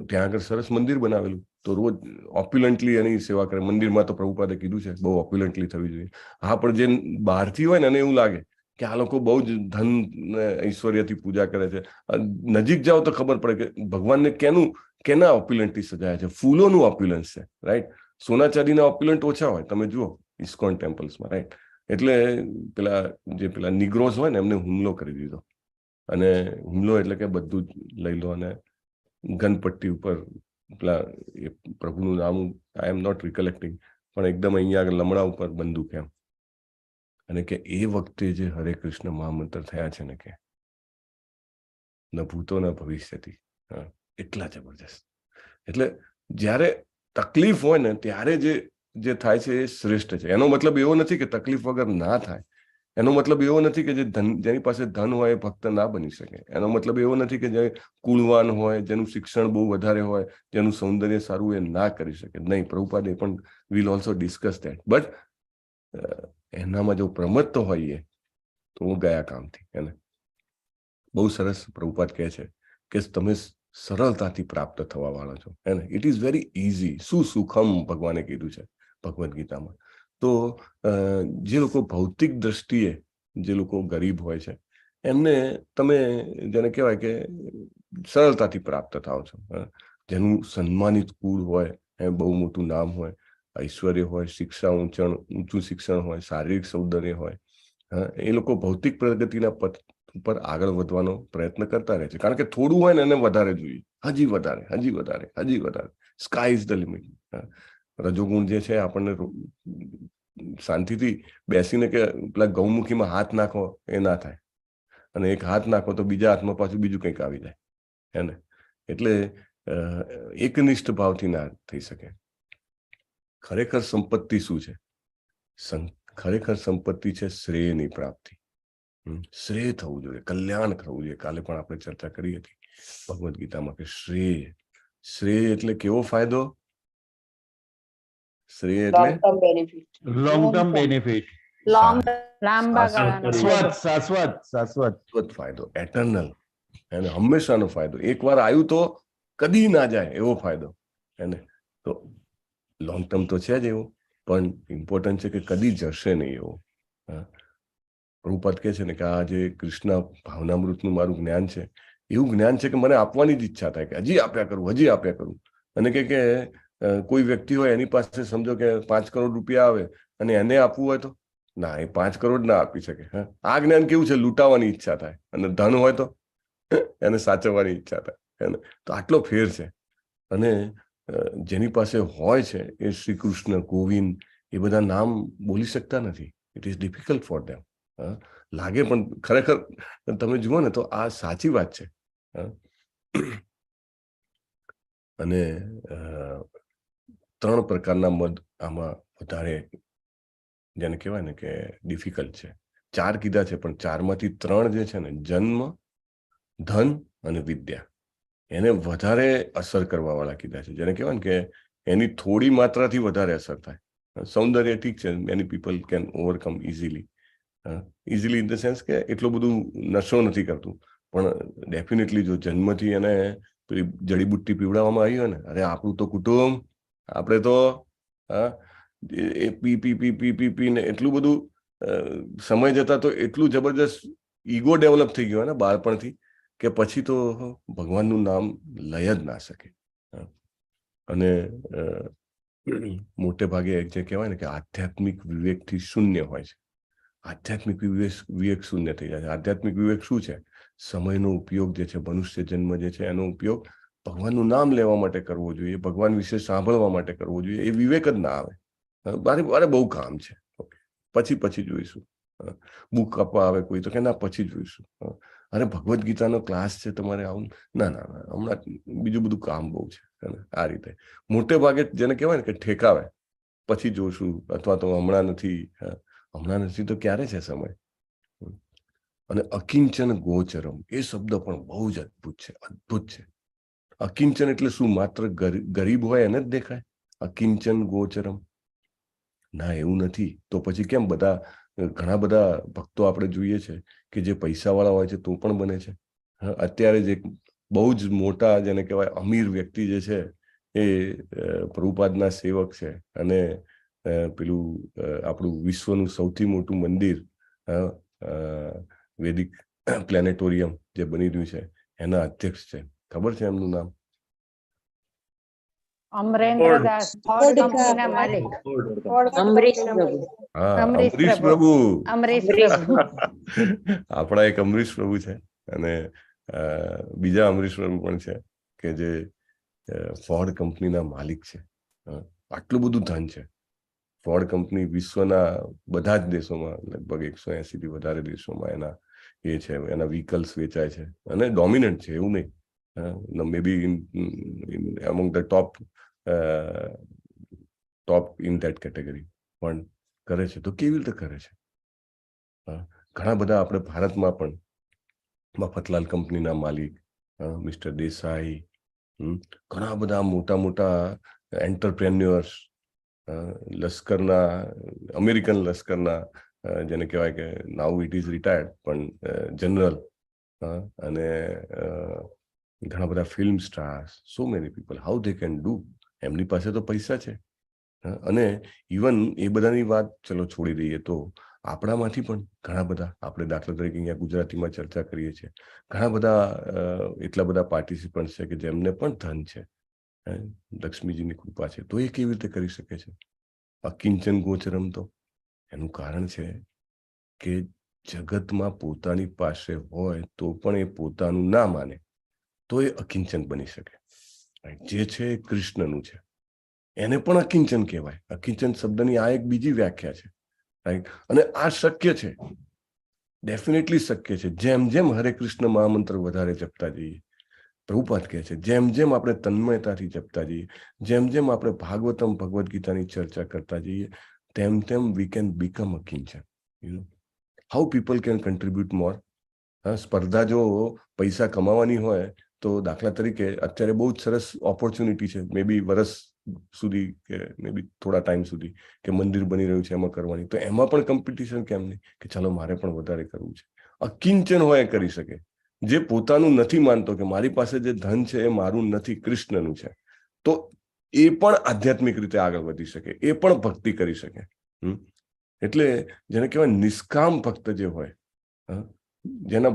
ત્યાં આગળ સરસ મંદિર બનાવેલું, તો રોજ ઓપ્યુલન્ટલી એની સેવા કરે. મંદિરમાં તો પ્રભુપાદે કીધું છે બહુ ઓપ્યુલન્ટલી થવી જોઈએ. હા, પણ જે બહારથી હોય ને એને એવું લાગે કે આ લોકો બહુ જ ધન ઐશ્વર્યથી પૂજા કરે છે. નજીક જાઓ તો ખબર પડે કે ભગવાનને કેના ઓપ્યુલન્ટથી સજાયા છે. ફૂલોનું ઓપ્યુલન્સ છે, રાઈટ? સોના ચાંદીના ઓપ્યુલન્ટ ઓછા હોય, તમે જુઓ ઇસ્કોન ટેમ્પલ્સમાં, રાઈટ? એટલે પેલા નિગ્રોઝ હોય ને એમને હુમલો કરી દીધો, અને હુમલો એટલે કે બધું જ લઈ લો, અને ગનપટ્ટી ઉપર પેલા પ્રભુનું નામ આઈ એમ નોટ રિકલેક્ટિંગ, પણ એકદમ અહીંયા આગળ લમણા ઉપર બંદૂક એમ, અને કે એ વખતે જે હરે કૃષ્ણ મહામંત્ર થયા છે ને, કે ન ભૂતો ન ભવિષ્યથી, એટલા જબરજસ્ત. એટલે જ્યારે તકલીફ હોય ને ત્યારે જે થાય છે એ શ્રેષ્ઠ છે. એનો મતલબ એવો નથી કે તકલીફ વગર ના થાય, એનો મતલબ એવો નથી કે જેની પાસે ધન હોય એ ભક્ત ના બની શકે, એનો મતલબ એવો નથી કે જે કુળવાન હોય, જેનું શિક્ષણ બહુ વધારે હોય, જેનું સૌંદર્ય સારું, એ ના કરી શકે. નહીં, પ્રભુપાદે પણ will also discuss that, but એનામાં જો પ્રમત્ત હોઈએ તો ગયા કામથી. એને બહુ સરસ પ્રભુપાદ કહે છે કે તમે સરળતાથી પ્રાપ્ત થવા વાળા છો, એને ઇટ ઇઝ વેરી ઇઝી. સુખમ ભગવાને કીધું છે ભગવદ્ ગીતામાં. તો જે લોકો ભૌતિક દ્રષ્ટિએ જે લોકો ગરીબ હોય છે એમને તમે જેને કહેવાય કે સરળતાથી પ્રાપ્ત થાવ છો. જેનું સન્માનિત કુળ હોય, બહુ મોટું નામ હોય, ઐશ્વર્ય હોય, ઊંચું શિક્ષણ હોય, શારીરિક સૌંદર્ય હોય, એ લોકો ભૌતિક પ્રગતિના પથ ઉપર આગળ વધવાનો પ્રયત્ન કરતા રહે છે. કારણ કે થોડું હોય ને એને વધારે જોઈએ, હજી વધારે. Sky is the limit. રજોગુણ જે છે આપણને શાંતિથી બેસીને કે પેલા ગૌમુખીમાં હાથ નાખો એ ના થાય, અને એક હાથ નાખો તો બીજા હાથમાં પાછું બીજું કંઈક આવી જાય, હે ને? એટલે એકનિષ્ઠ ભાવથી ના થઈ શકે. ખરેખર સંપત્તિ શું છે? ખરેખર સંપત્તિ છે શ્રેયની પ્રાપ્તિ. શ્રેય થવું જોઈએ, કલ્યાણ થવું જોઈએ. કાલે પણ આપણે ચર્ચા કરી હતી ભગવદ્ ગીતામાં કે શ્રેય એટલે કેવો ફાયદો? શ્રેય એટલે લોંગ ટર્મ બેનિફિટ, લાંબા ગાળાનો શાશ્વત ફાયદો, એટર્નલ, એને હંમેશાનો ફાયદો. એકવાર આવ્યું તો કદી ના જાય એવો ફાયદો. એને તો લોંગ ટર્મ તો છે જ એવું, પણ ઇમ્પોર્ટન્ટ છે કે કદી જશે નહીં એવો. પ્રભુપાદ કહે છે ને કે આ જે કૃષ્ણ ભાવનામૃતનું મારું જ્ઞાન છે, એવું જ્ઞાન છે કે મને આપવાની જ ઈચ્છા થાય કે હજી આપ્યા કરું. અને કે કોઈ વ્યક્તિ હોય એની પાસે સમજો કે 5 કરોડ રૂપિયા આવે અને એને આપવું હોય તો ના, એ 5 કરોડ ના આપી શકે. આ જ્ઞાન કેવું છે? લૂંટાવાની ઈચ્છા થાય. અને ધન હોય તો એને સાચવવાની ઈચ્છા થાય. તો આટલો ફેર છે. અને જેની પાસે હોય છે એ શ્રી કૃષ્ણ, ગોવિંદ એ બધા નામ બોલી શકતા નથી. It is difficult for them. લાગે પણ ખરેખર તમે જુઓ ને તો આ સાચી વાત છે. અને 3 પ્રકારના મદ આમાં વધારે જેને કહેવાય ને કે ડિફિકલ્ટ છે. 4 કીધા છે પણ 4માંથી 3 જે છે ને, જન્મ, ધન અને વિદ્યા, એને વધારે અસર કરવા વાળા કીધા છે. જેને કહેવાય ને કે એની થોડી માત્રાથી વધારે અસર થાય. સૌંદર્ય ઠીક છે, many people can overcome easily in the sense કે એટલું બધું નશો નથી કરતું. પણ ડેફિનેટલી જો જન્મથી એને પેલી જડીબુટ્ટી પીવડાવવામાં આવી હોય ને, અરે આપણું તો કુટુંબ, આપણે તો એ પી ને એટલું બધું સમય જતા તો એટલું જબરજસ્ત ઈગો ડેવલપ થઈ ગયો ને બાળપણથી કે પછી તો ભગવાનનું નામ લઈ જ ના શકે. અને મોટે ભાગે જે કહેવાય ને કે આધ્યાત્મિક વિવેકથી શૂન્ય હોય છે. આધ્યાત્મિક વિવેક શૂન્ય થઈ જાય છે. આધ્યાત્મિક વિવેક શું છે? સમયનો ઉપયોગ જે છે, મનુષ્ય જન્મ જે છે એનો ઉપયોગ ભગવાનનું નામ લેવા માટે કરવો જોઈએ, ભગવાન વિશે સાંભળવા માટે કરવો જોઈએ. એ વિવેક જ ના આવે. મારે બહુ કામ છે, પછી જોઈશું. બુક આપવા આવે કોઈ તો કે ના પછી જોઈશું. અરે ભગવદ્ ગીતાનો ક્લાસ છે તમારે આવું, ના હમણાં બીજું બધું કામ બહુ છે. આ રીતે મોટે ભાગે જેને કહેવાય ને કે ઠેકાવે, પછી જોશું, અથવા તો હમણાં નથી તો ક્યારે છે સમય. અને અકિંચન ગોચરમ એ શબ્દ પણ બહુ જ અદ્ભુત છે. અકિંચન એટલે શું? માત્ર ગરીબ હોય એને જ દેખાય? અકિંચન ગોચરમ ના, એવું નથી. તો પછી કેમ ઘણા બધા ભક્તો આપણે જોઈએ છે કે જે પૈસા વાળા હોય છે તો પણ બને છે. અત્યારે જે બહુ જ મોટા જેને કહેવાય અમીર વ્યક્તિ જે છે એ પ્રભુપાદના સેવક છે. અને પેલું આપણું વિશ્વનું સૌથી મોટું મંદિર, વેદિક પ્લેનેટોરિયમ જે બની રહ્યું છે, એના અધ્યક્ષ છે. ખબર છે એમનું નામ? અમરેન્દ્રદાસ, ફોર્ડ કંપનીના માલિક. અમરીશ પ્રભુ. અમરીશ પ્રભુ. અમરીશ પ્રભુ. આપણા એક અમરીશ પ્રભુ છે અને બીજા અમરીશ પ્રભુ પણ છે કે જે ફોર્ડ કંપનીના માલિક છે. આટલું બધું ધન છે. ફોર્ડ કંપની વિશ્વના બધા જ દેશોમાં, લગભગ 180 થી વધારે દેશોમાં એના એ છે, એના વ્હીકલ્સ વેચાય છે અને ડોમિનન્ટ છે. એવું નહીં, મે બી among the top in that category પણ કરે છે. તો કેવી રીતે કરે છે? ઘણા બધા આપણે ભારતમાં પણ મફતલાલ કંપનીના માલિક મિસ્ટર દેસાઈ, ઘણા બધા મોટા એન્ટરપ્રેન્યોર્સ, લશ્કરના, અમેરિકન લશ્કરના જેને કહેવાય કે નાઉ ઇટ ઇઝ રિટાયર્ડ પણ જનરલ, અને ઘણા બધા film stars, so many people, how they can do. એમની પાસે તો પૈસા છે. અને ઇવન એ બધાની વાત ચલો છોડી દઈએ તો આપણામાંથી પણ ઘણા બધા, આપણે દાખલા તરીકે અહીંયા ગુજરાતીમાં ચર્ચા કરીએ છીએ, ઘણા બધા એટલા બધા પાર્ટિસિપન્ટ છે કે જેમને પણ ધન છે, લક્ષ્મીજીની કૃપા છે, તો એ કેવી રીતે કરી શકે છે? અકિંચન ગોચરમ. તો એનું કારણ છે કે જગતમાં પોતાની પાસે હોય તો પણ એ પોતાનું ના માને તો એ અકિંચન બની શકે. જે છે એ કૃષ્ણનું છે, એને પણ અકિંચન કહેવાય. અકિંચન શબ્દની આ એક બીજી વ્યાખ્યા છે, રાઈટ? અને આ શક્ય છે, ડેફિનેટલી શક્ય છે. જેમ જેમ હરે કૃષ્ણ મહામંત્ર વધારે જપતા જઈએ, પ્રભુપાદ કહે છે જેમ જેમ આપણે તન્મયતાથી જપતા જઈએ, જેમ જેમ આપણે ભાગવતમ ભગવદ્ ગીતાની ચર્ચા કરતા જઈએ, તેમ તેમ વી કેન બીકમ અ કિંચન. How people can contribute more. સ્પર્ધા જો પૈસા કમાવાની હોય તો દાખલા તરીકે અત્યારે બહુ જ સરસ ઓપોર્ચ્યુનિટી છે, મે બી વર્ષ સુધી કે મે બી થોડા ટાઈમ સુધી કે મંદિર બની રહ્યું છે એમાં કરવાની, તો એમાં પણ કોમ્પિટિશન કેમ નહીં કે ચાલો મારે પણ વધારે કરવું છે. અકિંચન હોય કરી શકે, જે પોતાનું નથી માનતો કે મારી પાસે જે ધન છે એ મારું નથી, કૃષ્ણનું છે, તો એ પણ આધ્યાત્મિક રીતે આગળ વધી શકે, એ પણ ભક્તિ કરી શકે. એટલે જેને કહેવાય નિષ્કામ ભક્ત જે હોય, જેના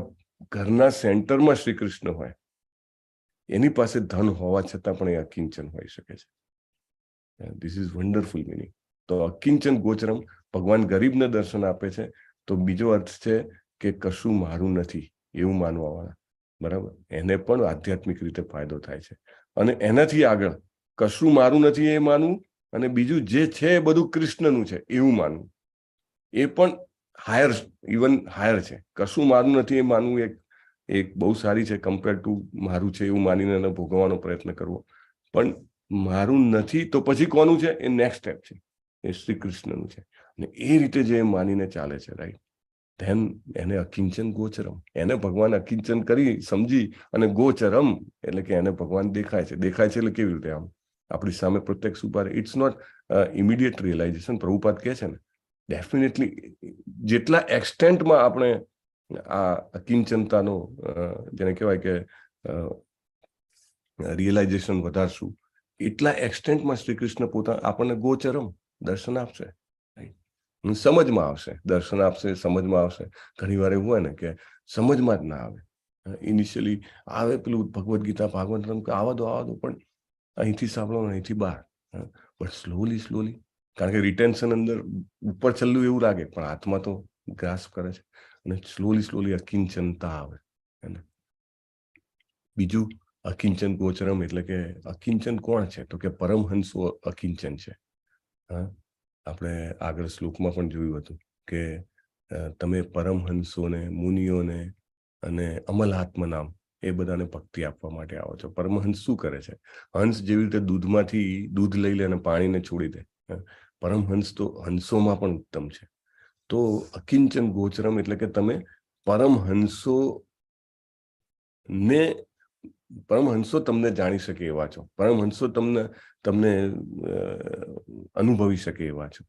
ઘરના સેન્ટરમાં શ્રી કૃષ્ણ હોય, એની પાસે ધન હોવા છતાં પણ એ અકિંચન હોઈ શકે છે. This is wonderful meaning. તો અકિંચન ગોચરમ, ભગવાન ગરીબને દર્શન આપે છે, તો બીજો અર્થ છે કે કશું મારું નથી એવું માનવા વાળા, બરાબર, એને પણ આધ્યાત્મિક રીતે ફાયદો થાય છે. અને એનાથી આગળ કશું મારું નથી એ માનવું, અને બીજું જે છે એ બધું કૃષ્ણનું છે એવું માનવું, એ પણ હાયર, ઇવન હાયર છે. કશું મારું નથી એ માનવું એક બહુ સારી છે કમ્પેર ટુ મારું છે એવું માનીને એને ભોગવવાનો પ્રયત્ન કરવો. પણ મારું નથી તો પછી કોનું છે એ નેક્સ્ટ સ્ટેપ છે, એ શ્રી કૃષ્ણનું છે. અને એ રીતે જે માનીને ચાલે છે, રાઈટ, ધેન એને અકિંચન ગોચરમ, એને ભગવાન અકિંચન કરી સમજી, અને ગોચરમ એટલે કે એને ભગવાન દેખાય છે. દેખાય છે એટલે કેવી રીતે? આમ આપણી સામે પ્રત્યક્ષ ઉપારે. It's not immediate realization. Prabhupada કહે છે ને, ડેફિનેટલી જેટલા એક્સટેન્ટમાં આપણે આ અકિંચનતાનો જેને કહેવાય કે રિયલાઇઝેશન વધારશું, એટલા એક્સટેન્ટમાં શ્રી કૃષ્ણ પોતા આપણને ગોચરમ દર્શન આપશે, સમજમાં આવશે, દર્શન આપશે, સમજમાં આવશે. ઘણી વાર એવું હોય ને કે સમજમાં જ ના આવે, ઇનિશિયલી આવે પેલું ભગવદ્ ગીતા ભાગવતમ કે આવા દો, પણ અહીંથી સાંભળો, અહીંથી બહાર, પણ સ્લોલી, કારણ કે રિટેન્શન અંદર ઉપર છેલ્લું એવું લાગે, પણ આત્મા તો ગ્રાસ્પ કરે છે, અને સ્લોલી અકિંચનતા આવે. બીજું અકિંચન ગોચરમ એટલે કે અકિંચન કોણ છે? તો કે પરમહંસો અકિંચન છે. આપણે આગળ શ્લોકમાં પણ જોયું હતું કે તમે પરમહંસોને, મુનિઓને અને અમલાત્મ નામ એ બધાને ભક્તિ આપવા માટે આવો છો. પરમહંસ શું કરે છે? હંસ જેવી રીતે દૂધમાંથી દૂધ લઈ લે અને પાણીને છોડી દે, પરમહંસ તો હંસોમાં પણ ઉત્તમ છે. તો અકિંચન ગોચરમ એટલે કે તમે પરમહંસો તમને જાણી શકે એવા છો, પરમહંસો તમને અનુભવી શકે એવા છો.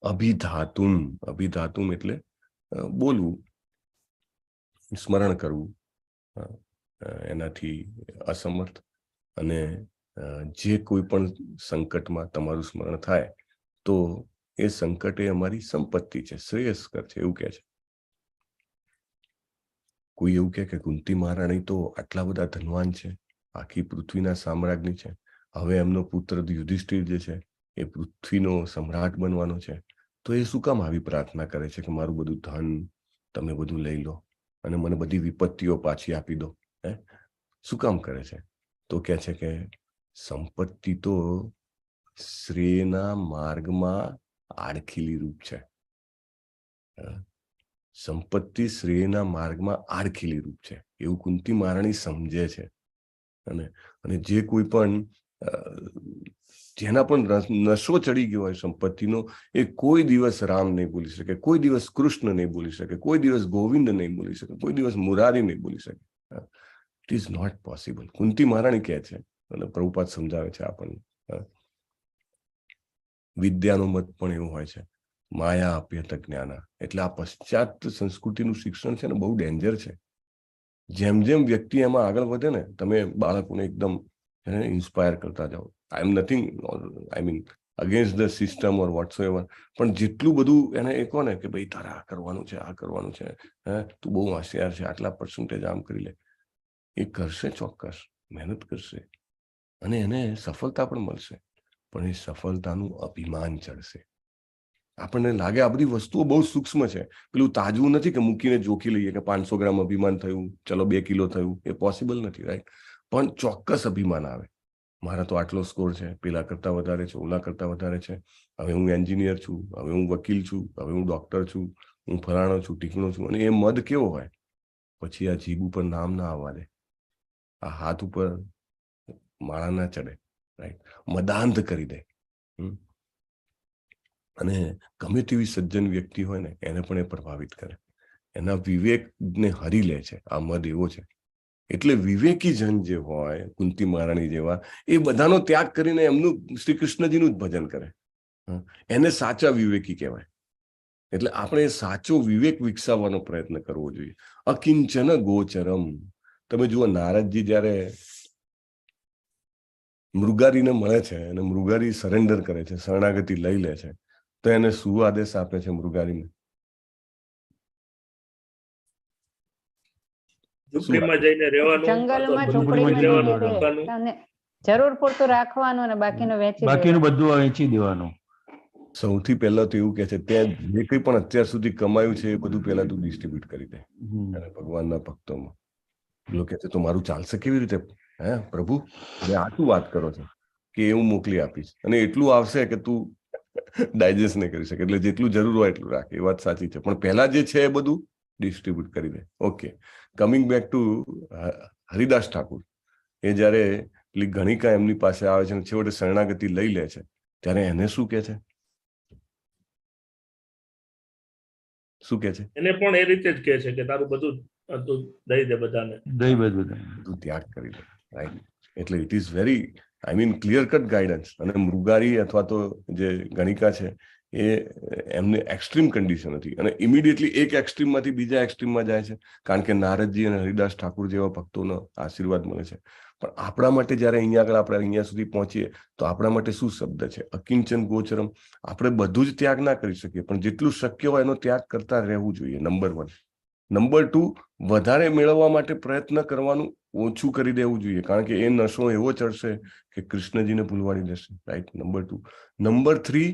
અભિધાતુમ એટલે બોલવું, સ્મરણ કરવું, એનાથી અસમર્થ, અને જે કોઈ પણ સંકટમાં તમારું સ્મરણ થાય તો એ સંકટ એ અમારી સંપત્તિ છે, શ્રેયસ્કર છે, એવું કહે છે. કોઈ એવું કહે કે કુંતી મહારાણી તો આટલા બધા ધનવાન છે, આખી પૃથ્વીના સામ્રાજ્ઞી છે, હવે એમનો પુત્ર યુધિષ્ઠિર જે છે એ પૃથ્વીનો સમ્રાટ બનવાનો છે, તો એ શું કામ આવી પ્રાર્થના કરે છે કે મારું બધું ધન તમે બધું લઈ લો અને મને બધી વિપત્તિઓ પાછી આપી દો? શું કામ કરે છે? તો કહે છે કે સંપત્તિ તો શ્રેયના માર્ગમાં આડખીલી રૂપ છે. સંપત્તિ શ્રેયના માર્ગમાં આડખીલી રૂપ છે, એવું કુંતી મહારાણી સમજે છે. અને જે કોઈ પણ જેના પણ નશો ચડી ગયો હોય સંપત્તિનો, એ કોઈ દિવસ રામ નહીં બોલી શકે, કોઈ દિવસ કૃષ્ણ નહીં બોલી શકે, કોઈ દિવસ ગોવિંદ નહીં બોલી શકે, કોઈ દિવસ મુરારી નહીં બોલી શકે. It is not possible. Kunti Maharani કહે છે, અને પ્રભુપાદ સમજાવે છે આપણને. વિદ્યાનો મત પણ એવું હોય છે, માયા અપ્યત જ્ઞાન. એટલે આ પશ્ચાત સંસ્કૃતિનું શિક્ષણ છે ને, બહુ ડેન્જર છે. જેમ જેમ વ્યક્તિ એમાં આગળ વધે ને, તમે બાળકોને એકદમ ઇન્સ્પાયર કરતા જાઓ. I am nothing, I mean against the system or whatsoever, પણ જેટલું બધું એને એ કહો ને કે ભાઈ તારે આ કરવાનું છે, આ કરવાનું છે, તું બહુ હોશિયાર છે, આટલા પર્સન્ટેજ આમ કરી લે, એ કરશે, ચોક્કસ મહેનત કરશે, અને એને સફળતા પણ મળશે, પણ એ સફળતાનું અભિમાન ચડશે. આપણને લાગે આ બધી વસ્તુઓ બહુ સૂક્ષ્મ છે, પેલું તાજવું નથી કે મૂકીને જોખી લઈએ કે 500 ગ્રામ અભિમાન થયું, ચલો 2 કિલો થયું, એ પોસિબલ નથી, રાઈટ? પણ ચોક્કસ અભિમાન આવે, મારા તો આટલો સ્કોર છે, પેલા કરતા વધારે છે, ઓલા કરતા વધારે છે, હવે હું એન્જિનિયર છું, હવે હું વકીલ છું, હવે હું ડોક્ટર છું, હું ફલાણો છું, ટીકણો છું. અને એ મદ કેવો હોય? પછી આ જીભ ઉપર નામ ના આવવા દે, આ હાથ ઉપર માળા ના ચડે, રાઈટ, મદાંત કરી દે. અને ગમે તેવી સજ્જન વ્યક્તિ હોય ને એને પણ એ પ્રભાવિત કરે, એના વિવેકને હરી લે છે. આ મદ એવો છે. એટલે વિવેકી જન જે હોય, કુંતી મહારાણી જેવા, એ બધાનો ત્યાગ કરીને એમનું શ્રી કૃષ્ણજીનું જ ભજન કરે, એને સાચા વિવેકી કહેવાય. એટલે આપણે સાચો વિવેક વિકસાવવાનો પ્રયત્ન કરવો જોઈએ. અકિંચન ગોચરમ. તમે જુઓ, નારદજી જયારે મૃગારીને મળે છે અને મૃગારી સરેન્ડર કરે છે, શરણાગતિ લઈ લે છે, તો એને શું આદેશ આપે છે મૃગારીને? ઝૂંપડીમાં જઈને રહેવાનું, જંગલમાં ઝૂંપડીમાં ઝૂંપડીમાં જઈને જઈને રહે. અને જરૂર પૂરતું રાખવાનું અને બાકીનું વેચી બાકીનું દેવાનું. બધું વેચી દેવાનું. સૌથી પહેલા તો એવું કે છે, ત્યાં જે કંઈ પણ અત્યાર સુધી કમાયું છે એ બધું પહેલા તું ડિસ્ટ્રીબ્યુટ કરી દે. અને ભગવાનના ભક્તોમાં પેલો કે છે, તો મારું ચાલશે કેવી રીતે? હે પ્રભુ, હવે આ શું વાત કરો છો કે હું મોકલી આપીશ અને એટલું આવશે કે તું ડાયજેસ્ટ નહીં કરી શકે, એટલે જેટલું જરૂર હોય એટલું રાખે. એ વાત સાચી છે, પણ પહેલા જે છે એ બધું ડિસ્ટ્રીબ્યુટ કરી દે. Okay, coming back to Haridas Thakur. એ જયારે પેલી ગણિકા એમની પાસે આવે છે અને છેવટે શરણાગતિ લઈ લે છે, ત્યારે એને શું કે છે? શું કે છે? એને પણ એ રીતે જ કહે છે કે તારું બધું તું દઈ દે બધાને, બધું ત્યાગ કરી દે, રાઈટ. એટલે it is very, I mean, clear cut guidance. અને મૃગારી અથવા તો જે ગણિકા છે એ એમને એક્સ્ટ્રીમ કન્ડિશન હતી અને ઇમિડિયેટલી એક એક્સ્ટ્રીમમાંથી બીજા એક્સ્ટ્રીમમાં જાય છે, કારણ કે નારદજી અને હરિદાસ ઠાકુર જેવા ભક્તોનો આશીર્વાદ મળે છે. પણ આપણા માટે જયારે અહીંયા આગળ આપણે અહીંયા સુધી પહોંચીએ તો આપણા માટે શું શબ્દ છે? અકિંચન ગોચરમ. આપણે બધું જ ત્યાગ ના કરી શકીએ, પણ જેટલું શક્ય હોય એનો ત્યાગ કરતા રહેવું જોઈએ, નંબર 1. નંબર 2, વધારે મેળવવા માટે પ્રયત્ન કરવાનું ઓછું કરી દેવું જોઈએ, કારણ કે એ નશો એવો ચડશે કે કૃષ્ણજીને ભૂલવાડી દેશે, રાઈટ. નંબર 2. નંબર 3,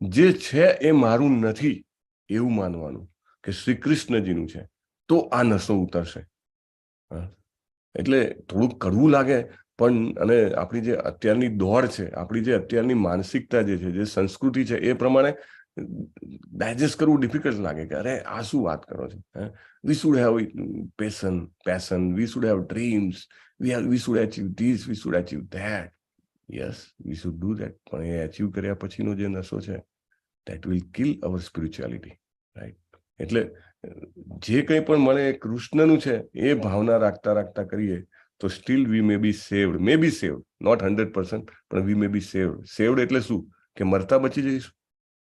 જે છે એ મારું નથી એવું માનવાનું, કે શ્રી કૃષ્ણજીનું છે, તો આ નશો ઉતરશે. એટલે થોડુંક કડવું લાગે, પણ અને આપણી જે અત્યારની દોડ છે, આપણી જે અત્યારની માનસિકતા જે છે, જે સંસ્કૃતિ છે, એ પ્રમાણે ડાયજેસ્ટ કરવું ડિફિકલ્ટ લાગે કે અરે આ શું વાત કરો છો. We should have passion, we should have dreams, we should achieve this, we should achieve that. Yes, we should do that. પણ એ અચીવ કર્યા પછીનો જે નશો છે, that will kill our spirituality, right? એટલે જે કંઈ પણ મળે એ કૃષ્ણનું છે એ ભાવના રાખતા રાખતા કરીએ તો still we may be saved, not 100%, પણ વી મે બી સેવ્ડ. સેવ્ડ એટલે શું? કે મરતા બચી જઈશું.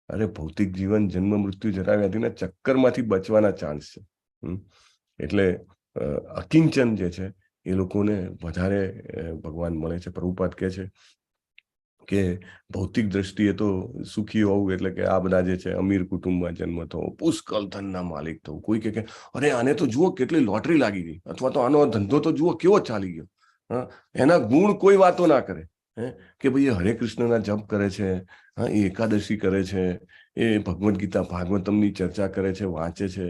અરે ભૌતિક જીવન, જન્મ મૃત્યુ, જરા વ્યાધિના ચક્કરમાંથી બચવાના ચાન્સ છે. એટલે અકિંચન જે છે એ લોકોને વધારે ભગવાન મળે છે. પ્રભુપાદ કહે છે કે ભૌતિક દ્રષ્ટિએ તો સુખી હોવું એટલે કે આ બધા જે છે અમીર કુટુંબમાં જન્મ થવો, પુષ્કળ ધનના માલિક થવું. કોઈ કે અરે આને તો જુઓ કેટલી લોટરી લાગી ગઈ, અથવા તો આનો ધંધો તો જુઓ કેવો ચાલી ગયો. એના ગુણ કોઈ વાતો ના કરે, કે ભાઈ એ હરે કૃષ્ણના જપ કરે છે, એ એકાદશી કરે છે, એ ભગવદ્ ગીતા ભાગવતમની ચર્ચા કરે છે, વાંચે છે.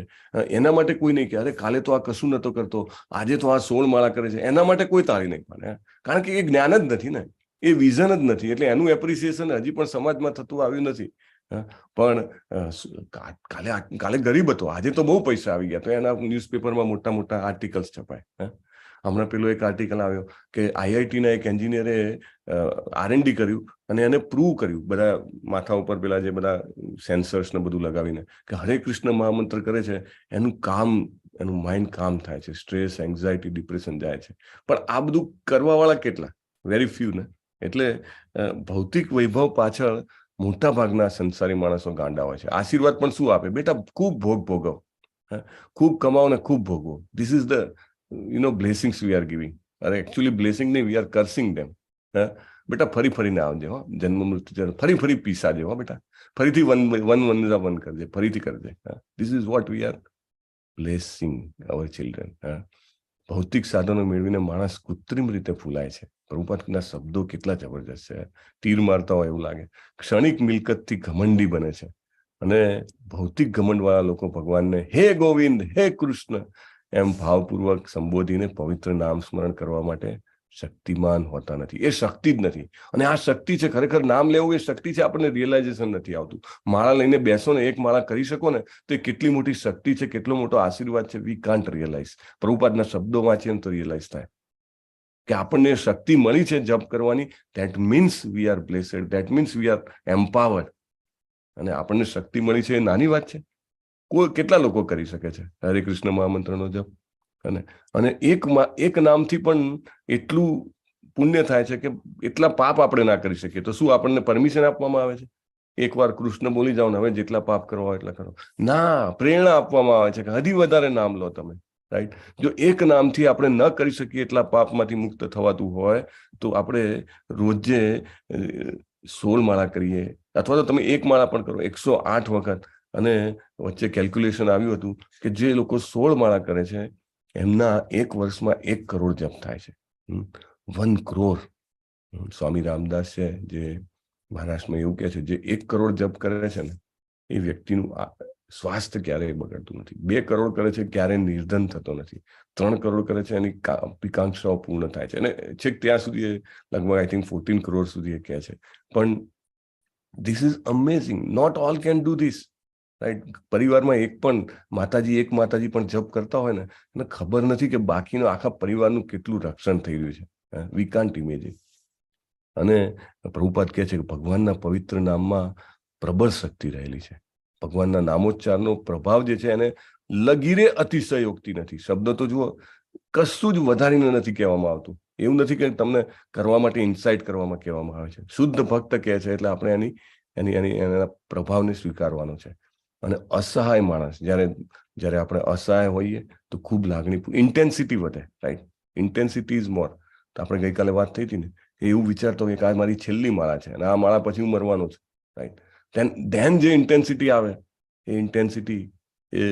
એના માટે કોઈ નહીં કે અરે કાલે તો આ કશું નતો કરતો, આજે તો આ 16 માળા કરે છે. એના માટે કોઈ તાળી નહીં પાડે, કારણ કે એ જ્ઞાન જ નથી ને, એ વિઝન જ નથી. એટલે એનું એપ્રિસિએશન હજી પણ સમાજમાં થતું આવ્યું નથી. પણ કાલે ગરીબ હતો, આજે તો બહુ પૈસા આવી ગયા, તો એના ન્યૂઝપેપરમાં મોટા મોટા આર્ટિકલ્સ છપાય. હમણાં પેલો એક આર્ટિકલ આવ્યો કે IITના એક એન્જિનિયરે R&D કર્યું અને એને પ્રૂવ કર્યું, બધા માથા ઉપર પેલા જે બધા સેન્સર્સ ને બધું લગાવીને, કે હરે કૃષ્ણ મહામંત્ર કરે છે, એનું માઇન્ડ કામ થાય છે, સ્ટ્રેસ, એન્ઝાયટી, ડિપ્રેશન જાય છે. પણ આ બધું કરવા વાળા કેટલા? વેરી ફ્યુ ને. એટલે ભૌતિક વૈભવ પાછળ મોટા ભાગના સંસારી માણસો ગાંડા હોય છે. આશીર્વાદ પણ શું આપે? બેટા ખૂબ ભોગવો, ખૂબ કમાઓ ને ખૂબ ભોગવો. This is the blessings we are giving. અરે એકચ્યુઅલી બ્લેસિંગ નહીં, વી આર કર્સિંગ ધેમ. બેટા ફરીને આવજે, જન્મ મૃત્યુ ફરી પીસા જેવો, બેટા ફરીથી વન કરજે, ફરીથી કરજે. This is what we are blessing our children. ભૌતિક સાધનો મેળવીને માણસ કૃત્રિમ રીતે ફૂલાય છે. પ્રભુપાદના શબ્દો કેટલા જબરજસ્ત છે, તીર મારતા હોય એવું લાગે. ક્ષણિક મિલકતથી ઘમંડી બને છે, અને ભૌતિક ઘમંડવાળા લોકો ભગવાનને હે ગોવિંદ, હે કૃષ્ણ એમ ભાવપૂર્વક સંબોધીને પવિત્ર નામ સ્મરણ કરવા માટે શક્તિમાન હોતા નથી. એ શક્તિ જ નથી. અને આ શક્તિ છે, ખરેખર નામ લેવું એ શક્તિ છે, આપણને રિયલાઇઝેશન નથી આવતું. માળા લઈને બેસો ને, એક માળા કરી શકો ને, તો એ કેટલી મોટી શક્તિ છે, કેટલો મોટો આશીર્વાદ છે. We can't realise. પ્રભુપાદના શબ્દો વાંચીએ ને તો રિયલાઇઝ થાય કે આપણને શક્તિ મળી છે જપ કરવાની. That means we are બ્લેસડ, that means we are empowered. અને આપણને શક્તિ મળી છે એ નાની વાત છે? કોઈ કેટલા લોકો કરી શકે છે હરે કૃષ્ણ મહામંત્રનો જપ? અને એક નામથી પણ એટલું પુણ્ય થાય છે કે એટલા પાપ આપણે ના કરી શકીએ. તો શું આપણને પરમિશન આપવામાં આવે છે એકવાર કૃષ્ણ બોલી જાઓ ને હવે જેટલા પાપ કરવા હોય એટલા કરો? ના, પ્રેરણા આપવામાં આવે છે કે હજી વધારે નામ લો તમે. રાઈટ? જો એક નામથી આપણે ન કરી શકીએ એટલા પાપમાંથી મુક્ત થવાતું હોય તો આપણે રોજે 16 માળા કરીએ, અથવા તો તમે એક માળા પણ કરો 108 વખત. અને વચ્ચે કેલ્ક્યુલેશન આવ્યું હતું કે જે લોકો 16 માળા કરે છે એમના એક વર્ષમાં 1 કરોડ જપ થાય છે. 1 કરોડ. સ્વામી રામદાસ છે જે મહારાષ્ટ્રમાં એવું કહે છે, જે 1 કરોડ જપ કરે છે ને એ વ્યક્તિનું સ્વાસ્થ્ય ક્યારેય બગડતું નથી. 2 કરોડ કરે છે ક્યારેય નિર્ધન થતો નથી. 3 કરોડ કરે છે એની અપિકાંક્ષાઓ પૂર્ણ થાય છે. અને છેક ત્યાં સુધી લગભગ આઈ થિંક 14 કરોડ સુધી એ કહે છે. પણ this is amazing. Not all can do this. Right? પરિવારમાં એક માતાજી પણ જપ કરતા હોય ને, એને ખબર નથી કે બાકીનો આખા પરિવારનું કેટલું રક્ષણ થઈ રહ્યું છે. We can't imagine. અને પ્રભુપાદ કહે છે કે ભગવાનના પવિત્ર નામમાં પ્રબળ શક્તિ રહેલી છે. ભગવાનના નામોચ્ચારનો પ્રભાવ જે છે એને લગીરે અતિશયોક્તિ નથી. શબ્દ તો જુઓ, કશું જ વધારીને નથી કહેવામાં આવતું. એવું નથી કે તમને કરવા માટે ઇન્સાઇટ કરવામાં કહેવામાં આવે છે. શુદ્ધ ભક્ત કહે છે એટલે આપણે એના પ્રભાવને સ્વીકારવાનો છે. અને અસહાય માણસ, જ્યારે આપણે અસહાય હોઈએ તો ખૂબ લાગણી, ઇન્ટેન્સિટી વધે. રાઈટ? Intensity is more. તો આપણે ગઈકાલે વાત થઈ હતી ને, એવું વિચારતો કે આ મારી છેલ્લી માળા છે અને આ માળા પછી હું મરવાનો છું. રાઈટ? ધેન જે ઇન્ટેન્સિટી આવે એ ઇન્ટેન્સિટી એ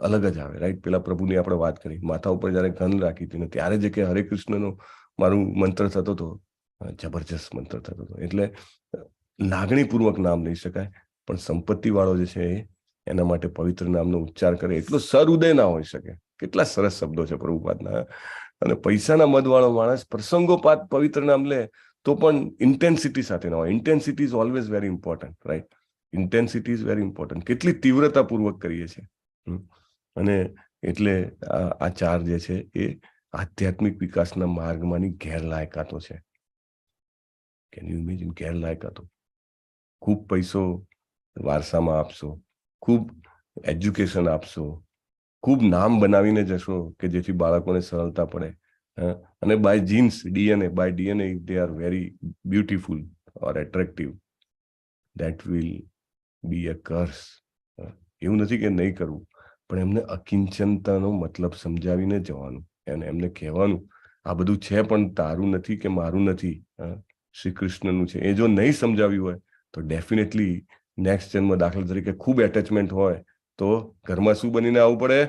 અલગ જ આવે. રાઈટ? પેલા પ્રભુની આપણે વાત કરી, માથા ઉપર જયારે ગન રાખી હતી ને ત્યારે જે કે હરે કૃષ્ણનો મારું મંત્ર થતો હતો, જબરજસ્ત મંત્ર થતો હતો. એટલે લાગણીપૂર્વક નામ લઈ શકાય, પણ સંપત્તિ વાળો જે છે એના માટે પવિત્ર નામનો ઉચ્ચાર કરે એટલો સહૃદય ના હોઈ શકે. કેટલા સરસ શબ્દો છે પ્રભુપાદના. અને પૈસાના મદવાળો માણસ પ્રસંગોપાત પવિત્ર નામ લે તો પણ ઇન્ટેન્સિટી સાથે ના હોય. Intensity is always very important. Right? Intensity is very important. કેટલી તીવ્રતાપૂર્વક કરીએ છીએ. અને એટલે આ 4 જે છે એ આધ્યાત્મિક વિકાસના માર્ગમાંની ગેરલાયકાતો છે. Can you imagine? ગેરલાયકાતો. ખૂબ પૈસો વારસામાં આપશો, ખૂબ એજ્યુકેશન આપશો, ખૂબ નામ બનાવીને જશો કે જેથી બાળકોને સરળતા પડે. અને by genes, by DNA they are very beautiful or attractive, that will be a curse. એવું નથી કે નહીં કરવું, પણ એમને અકિંચનતાનો મતલબ સમજાવીને જવાનું. અને એમને કહેવાનું આ બધું છે પણ તારું નથી કે મારું નથી, શ્રી કૃષ્ણનું છે. એ જો નહીં સમજાવ્યું હોય તો ડેફિનેટલી નેક્સ્ટ જન્મ, દાખલા તરીકે ખૂબ એટેચમેન્ટ હોય તો ઘરમાં શું બનીને આવવું પડે?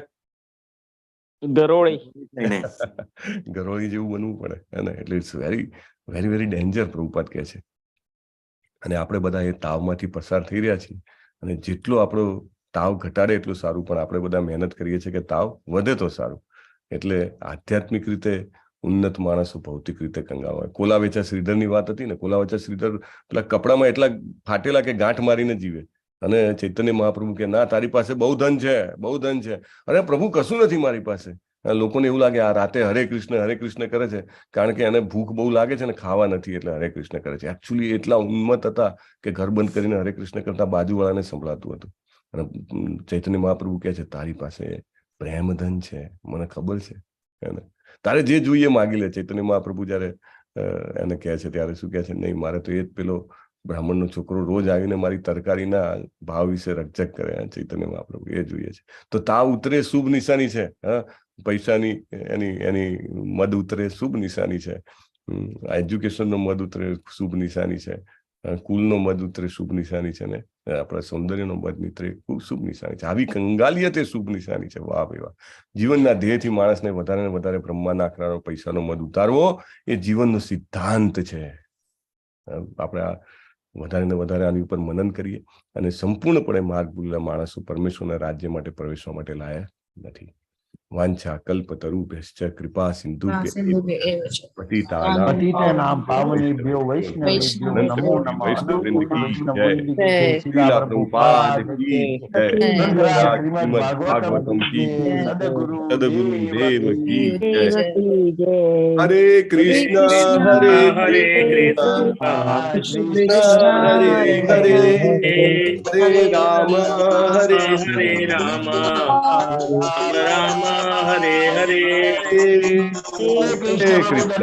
ગરોળી જેવું બનવું પડે. એટલે it's very very very danger, Prabhupada કહે છે. અને આપણે બધા એ તાવમાંથી પસાર થઈ રહ્યા છીએ. અને જેટલો આપણો તાવ ઘટાડે એટલું સારું, પણ આપણે બધા મહેનત કરીએ છીએ કે તાવ વધે તો સારું. એટલે આધ્યાત્મિક રીતે ઉન્નત માણસો ભૌતિક રીતે કંગાળ હોય. કોલાવેચા શ્રીધરની વાત હતી ને, કોલાવેચા શ્રીધર પેલા કપડામાં એટલા ફાટેલા કે ગાંઠ મારીને જીવે. અને ચૈતન્ય મહાપ્રભુ કે ના, તારી પાસે બહુ ધન છે, બહુ ધન છે. અરે પ્રભુ, કશું નથી મારી પાસે. લોકોને એવું લાગે આ રાતે હરે કૃષ્ણ કરે છે કારણ કે એને ભૂખ બહુ લાગે છે ને ખાવા નથી એટલે હરે કૃષ્ણ કરે છે. એકચ્યુઅલી એટલા ઉન્મત્ત હતા કે ઘર બંધ કરીને હરે કૃષ્ણ કરતા બાજુવાળાને સંભળાતું હતું. અને ચૈતન્ય મહાપ્રભુ કહે છે તારી પાસે પ્રેમ ધન છે, મને ખબર છે, તારે જે જોઈએ માગી લે. ચૈતન્ય મહાપ્રભુ જયારે એને કહે છે ત્યારે શું કહે છે? નહીં, મારે તો એ જ પેલો બ્રાહ્મણનો છોકરો રોજ આવીને મારી તરકારીના ભાવ વિશે રકઝક કરે. ચૈતન્ય મહાપ્રભુ એ જોઈએ છે. તો તાવ ઉતરે શુભ નિશાની છે. પૈસાની એની મદ ઉતરે શુભ નિશાની છે. એજ્યુકેશનનો મદ ઉતરે શુભ નિશાની છે. કુલનો મદ ઉતરે શુભ નિશાની છે. ને આપણા સૌંદર્યનો મદ નીતરે ખૂબ શુભ નિશાની છે. આવી કંગાલિયત એ શુભ નિશાની છે. વાહ ભાઈ વાહ. જીવનના ધ્યેયથી માણસને વધારે ને વધારે બ્રહ્મા નાખનારો પૈસાનો મદ ઉતારવો એ જીવનનો સિદ્ધાંત છે. આપણે વધારે ને વધારે આની ઉપર મનન કરીએ અને સંપૂર્ણપણે માર્ગ ભૂલેલા માણસો પરમેશ્વરના રાજ્ય માટે પ્રવેશવા માટે લાયક નથી. वांछा कल्पतरुभ्यश्च कृपा सिन्धुभ्यः पतितानां पतितानां पावनेभ्यो वैष्णवेभ्यो नमो नमः। वैष्णववृंद की वैष्णव जय। वृंद की जय। लीला प्रभुपाद की जय। श्रीमद् श्रीमद् भागवतम की जय। सद्गुरु सद्गुरु देव की जय। દેવકી જય. हरे कृष्ण हरे कृष्ण कृष्ण हरे हरे हरे राम हरे हरे राम राम हरे हरे हरे कृष्ण।